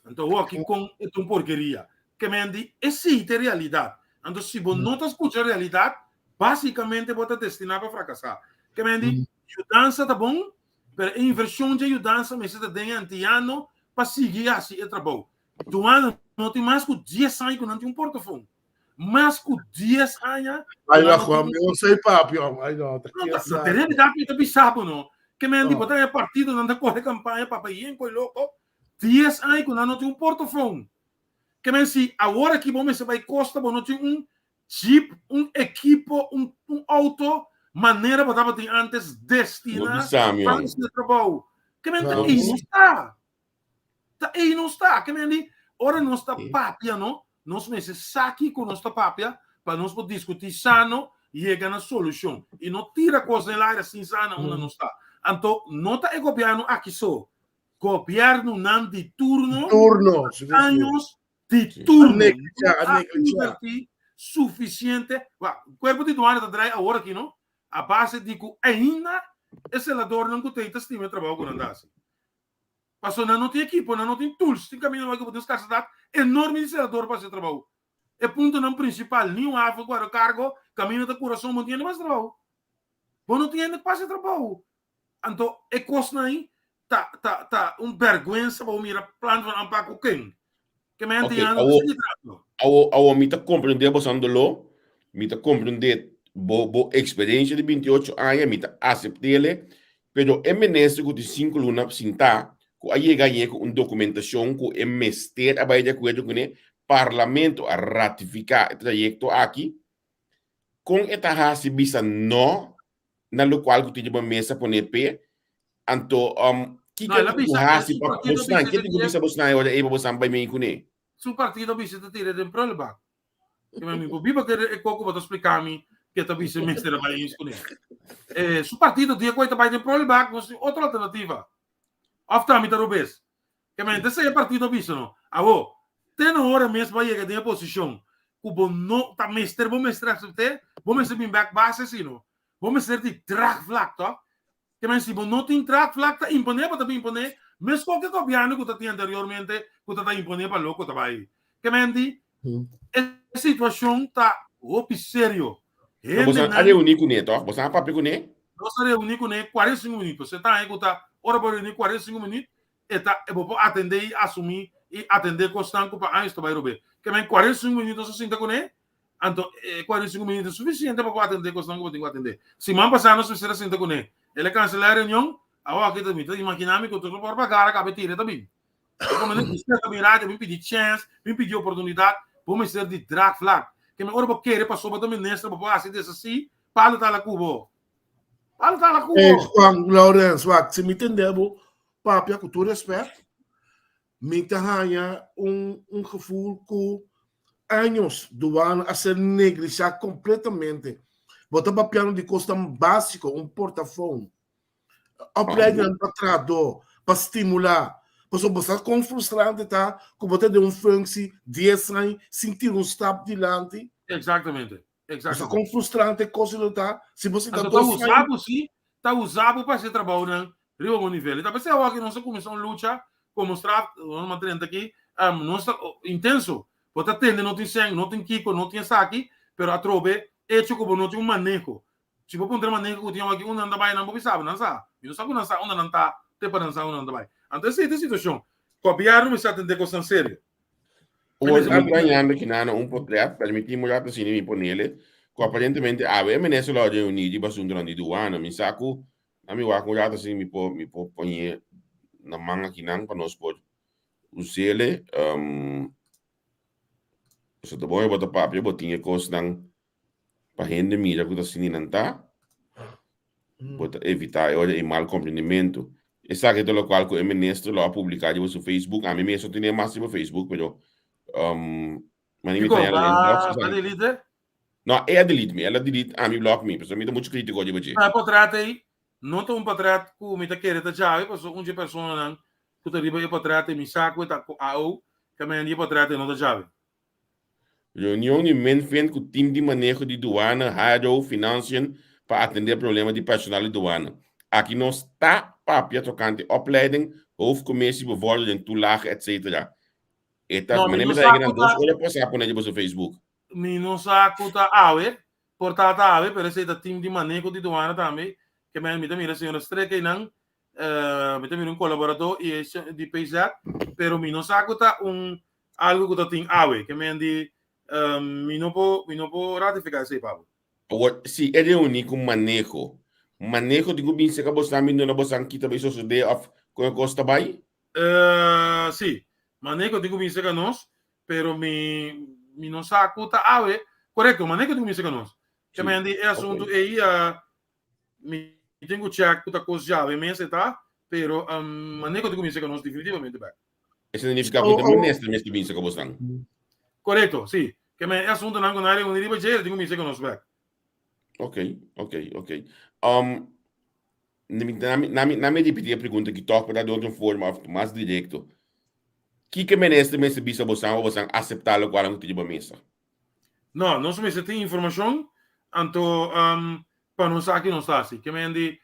Então, aqui com é uma porqueria. Que me diz, essa é a realidade. Então, se você não está escutando a realidade, basicamente você está destinado a fracassar. Que me diz, mudança tá bom, mas a inversão de mudança me está dando anti-ano para seguir assim o trabalho. Do ano, não tem mais que 10 anos que não tem portafone. Mais que 10 anos. Aí, Juan, eu sei papo, aí não. Não, tem realidade que está bisabo, não. Que me diz, botar partido, não está correndo campanha, papai, coi louco. 10 anos que não tem portafone. Que me diz, agora que você vai costa, não tem jeep, equipo, auto, maneira para ter antes destinar para esse trabalho. Que me diz, aí não está. Que me diz, ora não está papia, não? Nós me saque com nossa papia para nós poder discutir sano e chegar na solução. E não tira coisa lá assim sana, onde não está. Então, não está o governo aqui só. Governo não de turno. Anos de turno. Suficiente. O corpo de doana está atrás agora aqui, não? A base de que ainda o senador não tem estima de trabalho com andasse. Passou não tem equipe, não tem tools, tem caminho que poder escassar enorme de senador para fazer trabalho. É ponto não principal, nenhum ave agora cargo, caminho da coração não tem mais trabalho. Bom, não tem que fazer trabalho. Então, é coisa aí, tá vergonha para mirar plano para ampar com quem? Que me entende? Ao me tá compreender bastante lo, me tá compreender bo experiência de 28 anos, me tá aceitar, pero é menos que de 5 lunas sinta que aí ganhei com documentação que é mestre abai de acordo com o parlamento a ratificar o projeto aqui com esta hasi bisa no na lo qual que tinha uma mesa poner pé anto que hasi para buscar que tipo bisa buscar olha aí para buscar bem com ele su partido bisa te tira de problema Que me amigo, viva que é coco para explicar me que tá vice mestre da Bahia isso, né? Su partido dia coita vai ter problema, mas outra alternativa. After me tarubes. Que me desse partido vice não. Avo, tem hora mesmo para chegar em posição. Cubo não tá mestre, vou mestre até, vou mestre bem back base assim, não. Vou mestre de track flag, tá? Que me se não tem track flag, tá imponer para também imponer, mas qualquer governo que tá tinha anteriormente, que tá imponer para louco tá vai. Que me di, a situação tá sério. Você é reunir com ele, tá? Você é papo com ele? Nós reunimos com ele 45 minutos. Você está aí, tá? Hora para reunir 45 minutos. E tá, eu vou atender e assumir e atender constante para antes vai rober. Que vem 45 minutos você senta com ele. Então, 45 minutos é suficiente para atender constante que eu tenho que atender. Se man passar, não se você senta com ele. Ele cancela a reunião. Agora aqui também. Imaginame que eu estou para pagar a cabeça também. Como ele disse, também me pedir chance, me pedir oportunidade. Vamos ser de drag flag. Que me ora para querer para sobre também nesta para assim desse assim. Para estar lá cubo. Juan Lourenço, se me entender, papi, com todo respeito, me tenha gevoel que anos do ano a ser negligenciado completamente. Botar para piano de custo básico, portafone, opleiding para tradutor, para estimular. Porque você com frustrante, tá? Que você de função 10 anos, sentir step dilante. Exatamente. Você com frustrante, coisa não tá. Se você está usado, sim, está usado para ser trabalho, né? Rio bom nível. Então, você agora que nós começamos a lutar, como mostrar, nós temos aqui, não está intenso. Você tem, não tem sangue, não tem kiko, não tem saque, mas a trobe, é como não tem manejo. Se você pôr manejo que tinha aqui, não anda bem, não sabe, não sabe. Não sabe, não sabe, não está, tem para dançar, não anda bem. Então, essa é a situação. Copiar não está atender coisa séria. Hoje, eu estou aqui na portrait, permitimos já assim, me pôr nele, que aparentemente, me nesse lado de unir, de basunda de doana, me saco, a mim, o já assim, me pôr na manga aqui, não, para nós pôr usar ele, se tu bom, botar papel, botinha coisa, não, para render mídia, que assim, não tá, para evitar, olha, mal compreendimento. Essa aqui é o qual que o ministro lá publicar no seu Facebook, a mim mesmo tem mais no Facebook, mas mas me tem não, é delete me, ela delete a mim block me, porque me dá muito crítico de você. Ah, portrait aí, não tem portrait que me tá querendo já, porque pessoa não, que tá riba portrait me saco tá ao, que me portrait não tá já. Reunião de menfen com o time de manejo de doana, rádio, financiam para atender problemas de personal de doana. Aqui não está papia tocante opleiding, hoofdcommissie, bevordering, toelage, etc. Então, mas nem me dá ainda dois olha passar por no seu Facebook. Me não saco tá ave, portata ave, pero esse time de manejo de doana também, que me mira senhora Streque não, me mira colaborador e de PZ, pero me não saco tá algo que tá tem ave, que me andi me não vou ratificar esse papo. Se é único manejo de gubin se acabou também não bosan kita be so de of com costa bai? Sim, manejo de gubin se que nós, pero me não saco tá ave, correto, manejo de gubin se que nós. Que me andi é assunto aí me tenho check puta coisa já, me tá, pero manejo de gubin se que nós definitivamente vai. Esse significa que também neste mês de bem se acabou sang. Correto, sim. Que me é assunto não na área onde ele vai dizer, digo me se que nós vai. Ok. Na me repetir a pergunta que toca para de outra forma mais direto. Que meneste mês bisa bosan aceitar o qual que tipo mesa? Não, nós me tem informação, então para nós aqui não está assim. Que me andi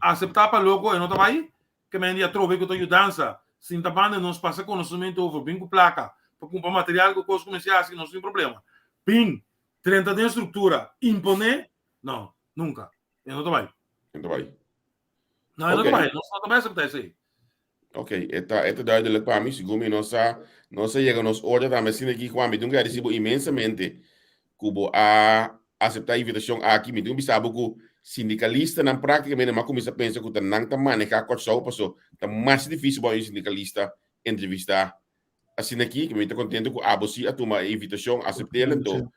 aceitar para logo e não tá aí, que me andi a trover que eu tô dança, sem tabanda nós passa conhecimento over bem com placa, para comprar material que coisa comercial assim não tem problema. Bem, 30 de estrutura, imponer? Não, nunca. Eu não tô aí. Não vai. Não, eu não tô aí. Não tô bem aceptar isso aí. Ok, esta duidelijk para mim, segundo nossa chega nos ordem da medicina aqui com a mim, nunca recebo imensamente cubo a aceitar a invitação aqui, me deu sabe que sindicalista na prática mesmo, mas começa a pensar que não tá manejar a coisa, passou, tá mais difícil para um sindicalista entrevistar assim aqui, que me tá contente com a você a tomar a invitação, aceitar então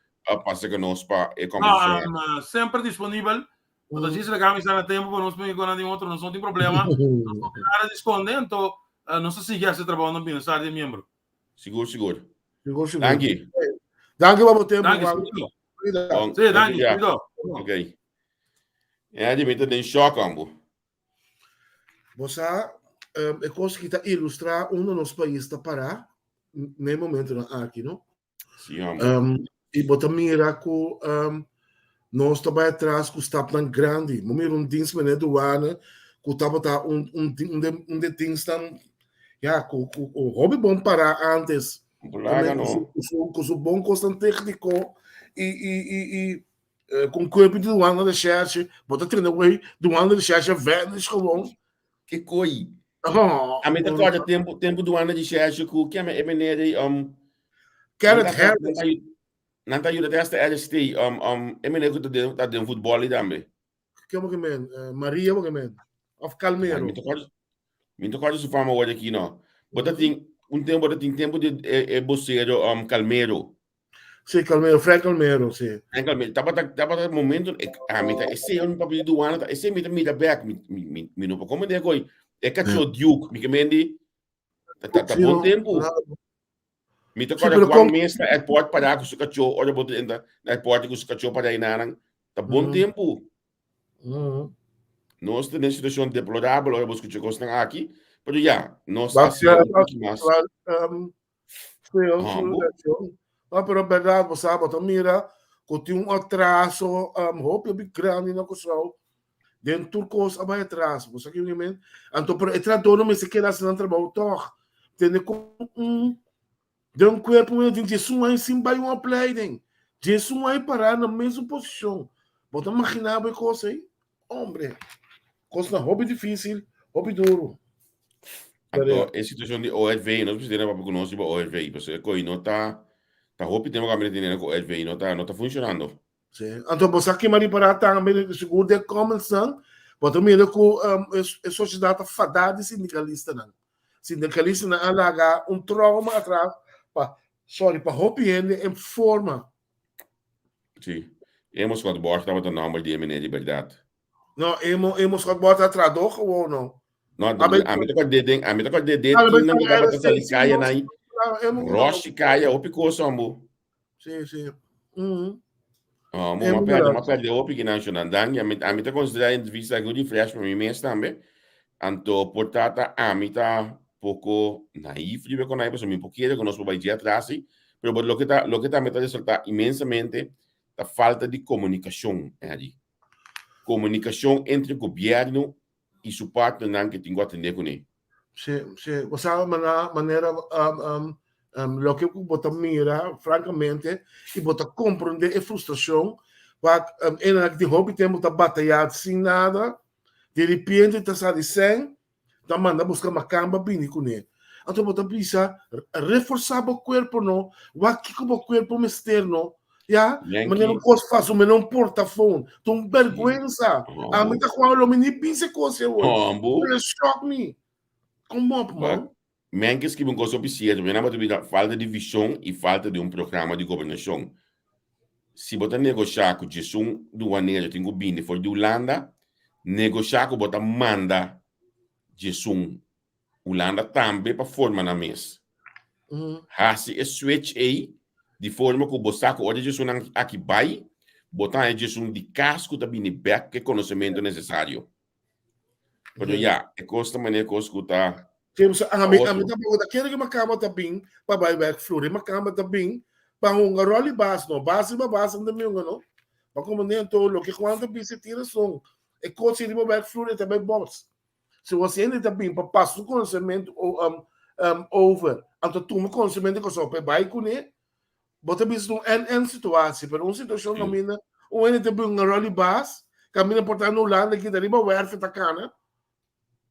passa que nós para a conversação. Sempre disponível. Quando a gente legal está no tempo, nós podemos ir com outro, não tem problema. Nós não tem nada de esconder, então não se siga esse trabalho no bem-estar de membro. Seguro. Seguro. Aqui. Danke voor het tempo. Danke, Juan. Spigo. Obrigado. Sim, danke, Ja. Spigo. Ok. É, de mim tem choque, ambo. Você, eu consegui ilustrar um dos nossos países da Pará, no momento aqui, não? Sim, ambo. E botar mira com nós também atrás com está tão grande, mas dienst meneer douane, com tá botar de dienst ja, com hobby bom para antes, Plaga, também não. com o bom constante técnico e com o corpo de douane de recherche, botar treinar aí douane de recherche velho, gewoon. Que coi. Oh, A mim tá corta tempo do ano de chefe que é menere Garrett Harris. não tá ajuda desta LST é menere que tá de futebol e também. Que é o que Maria, o que of Calmero. Me toca de forma hoje aqui não. Bota tem tempo de boceiro Calmero. Sim, Calmero, Frank Calmero, sim. Calmero, tava momento a mim tá esse é um papel do ano, esse me dá back me não como de coi. É que o Duke, me que tá bom tempo. Me toca de qual mês é pode parar com o cachorro, olha botar ainda, é pode com o cachorro para aí na tá bom tempo. Nós temos uma situação deplorável, olha buscar o que aqui, mas já, nós assim mais. Pero verdade, você sabe, mira, que tem atraso, roupa bem grande na coisa. Dentro turcos abai atrás, você que me então por trator não me se quer assim trabalho toch. Tem de corpo meu tem Jesus aí sim vai um uploading. Jesus aí parar na mesma posição. Bota imaginar bem coisa aí, hombre. Coisa na hobby difícil, hobby duro. Então, a situação de OLV, nós precisamos para conosco para OLV, porque a coisa não está roupa temos que aprender com OLV, não tá funcionando. Sim. Então, você aqui mais para também seguro de começar, porque mira que a sociedade fadada de sindicalista não. Sindicalista não alaga trauma atrás, para roupa em forma. Sim. Hemos got bort dat we dan die meneer die verdade. Não, hemos got bort atrás do ou não? Não, a mim tá de ding, não dá para sair caia aí. Roche caia, o pico sambo. Sim, sim. Uma perde o pico nacional dan, a mim tá considerando entrevista que de flash para mim mesmo também. Anto portata a mim tá pouco naif, de com aí, porque um pouquinho que nós vamos ir atrás, pero lo que tá me tá resulta imensamente a falta de comunicação ali. Comunicação entre o governo e sua parte não que tem que atender com ele. Sim, sim. Você sabe maneira lo que bota mira, francamente, e bota compreender a frustração, porque de hobby temos que batalhar sem nada, de repente está saindo sem, tá manda buscar uma cama bem com ele. Então bota precisa reforçar o corpo não, o aqui como o corpo externo. Ja, mas não posso fazer, mas não porta-fone. Então, vergonha. A mim tá com a mini pinça coisa hoje. Ele choque me. Como, mano? Menkes que coisa obsessiva, mas falta de visão e falta de programa de governação. Se botar negociar com Jesus do maneira tem que vir for de Holanda, negociar com botar manda Jesus Holanda também para formar na mesa. Hasi é switch aí. De forma que o bosaco olha Jesus aqui vai, botar Jesus de casco também de back que conhecimento necessário. Mas já, é costa maneira que escuta. A mim tá pergunta, quero que uma cama tá bem, para vai back flor, uma cama tá bem, para um role base não, base também não. Para como nem todo, que quando bem se tira som, é coisa de back flor também boss. Se você ainda tá bem para passar o conhecimento over, então tu o conhecimento que só vai com ele. Bota bisno en situatie, per uma situação na mina, o ene te bung rally bas, caminha portar no Holanda que dali ba werf ta kana.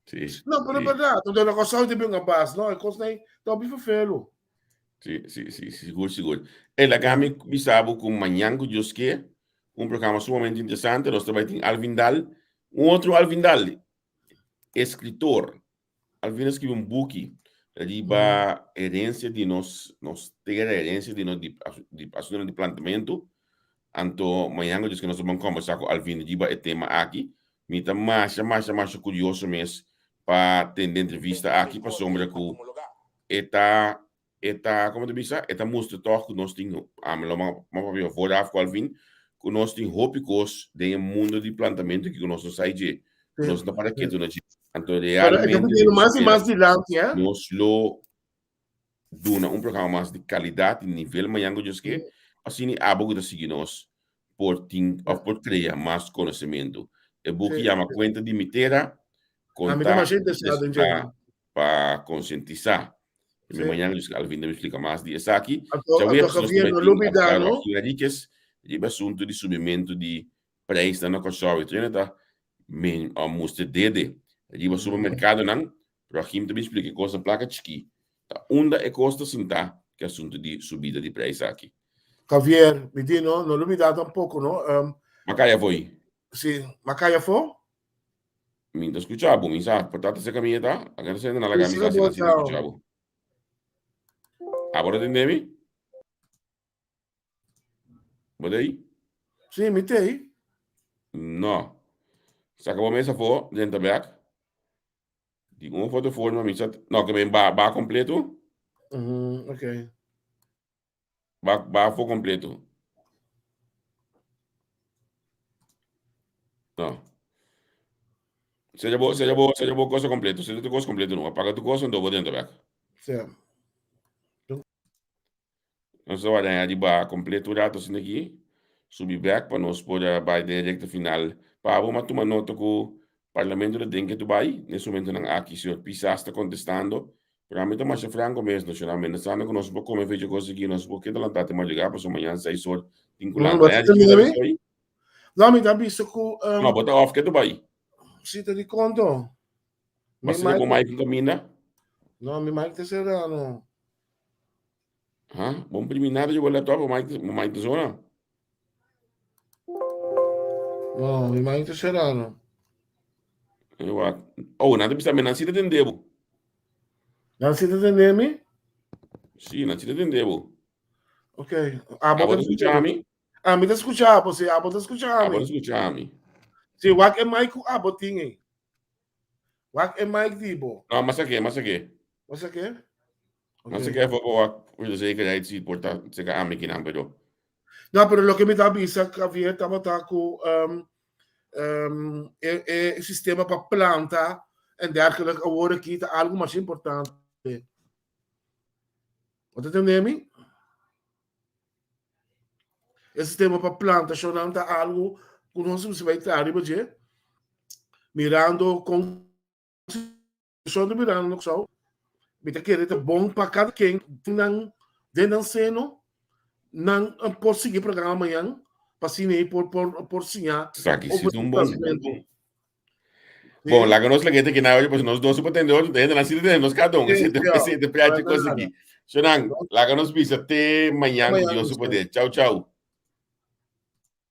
Sim. Não, pero verdade, então na coisa de bung bas, não, é coisa nem, tá bem fefelo. Sim, seguro. Ela gami bisabo com manhã com Joske, programa sumamente interessante, nós também tem Alvin Dal, outro Alvin Dal, escritor. Alvin escreveu book riba herência de nós ter a herência de nós de assunto de plantamento. Anto manhã diz que nós vamos conversar com Alvin riba é tema aqui. Me tá mais curioso mesmo para ter entrevista aqui para sombra com eta Eta, como tu bisa, eta moest toch que nós temos, mas vooraf qual vin, que nós temos hópicos de mundo de plantamento que nós não sai de, nós não para que tu não. Então, realmente, mais e mais dilante, é? nós lo duna programa mais de qualidade, nível, mas eu digo que assim, a boca da seguir nós por criar mais conhecimento. E boca chama conta de mitera, contar para conscientizar. E amanhã Alvin me explica mais de isso aqui. Já vi que é assunto de subimento de preço na consórcio, tá? Men moest dede. Die was supermercado não, para aqui me explica coisa placa chiqui. Tá, onda é custa sinta que é assunto de subida de preço aqui. Javier, me diz, não olvidar tampouco, não? Macaya foi. Sim, Macaya foi? Me tá escutando, me sabe, portanto essa caminha tá, agora você na laga me tá escutando. Agora entende-me? Pode aí? Sim, me tem. Não. Se acabou mesmo for, dentro da back. Digo, uma foto forma, me sabe, não, que vem ba completo. Ok. Ba for completo. Não. Seja boa coisa completo. Seja tu coisa completo não. Apaga tu coisa, então vou dentro da back. Certo. Nós vamos olhar de ba completo já tô sendo aqui. Subir back para nós poder vai direto final. Para vamos tomar nota que o parlamento de que tu vai. Nesse momento não aqui o senhor Pisa está contestando. Para mim também é franco mesmo, nacionalmente. Sabe que nós vamos comer feijão coisa aqui, nós vamos quedar lá até mais ligar para amanhã 6 horas. Não, me dá visto que não, bota off que tu vai. Se te di conto. Mas você como Mike caminha? Não, mi Mike Serrano. Bom priminado de bola top, Mike zona. Não, mi Mike Serrano. Eu acho. Oh, nada precisa me nascer de devo. Nascer de neme? Sim, nascer de devo. Ok. Agora escuchar-me. Me dá escuchar, você. Vou escuchar-me. Agora escuchar-me. Sim, o que é Mike abotinho. O que é Mike Dibo. Não, mas aqui. Você quer? Mas aqui por zekerheid ziet portanto se ga aqui não pero. Não, pero lo que me dá visa que havia estava com sistema para planta en dergelijke agora aqui está algo mais importante. Você entende? Esse sistema para planta não está algo que nós vai estar mirando com mirando no sol. Me tá querendo bom para cada quem não dentro seno não por seguir programa amanhã para sinir por sinhar. Sabe isso é bom. Bom, lá que nós liguei aqui na hora, pois nós dois podemos dentro da cidade de nós cada esse de prática coisa aqui. Senão, lá que nós visa até amanhã, Deus poder. Tchau, tchau.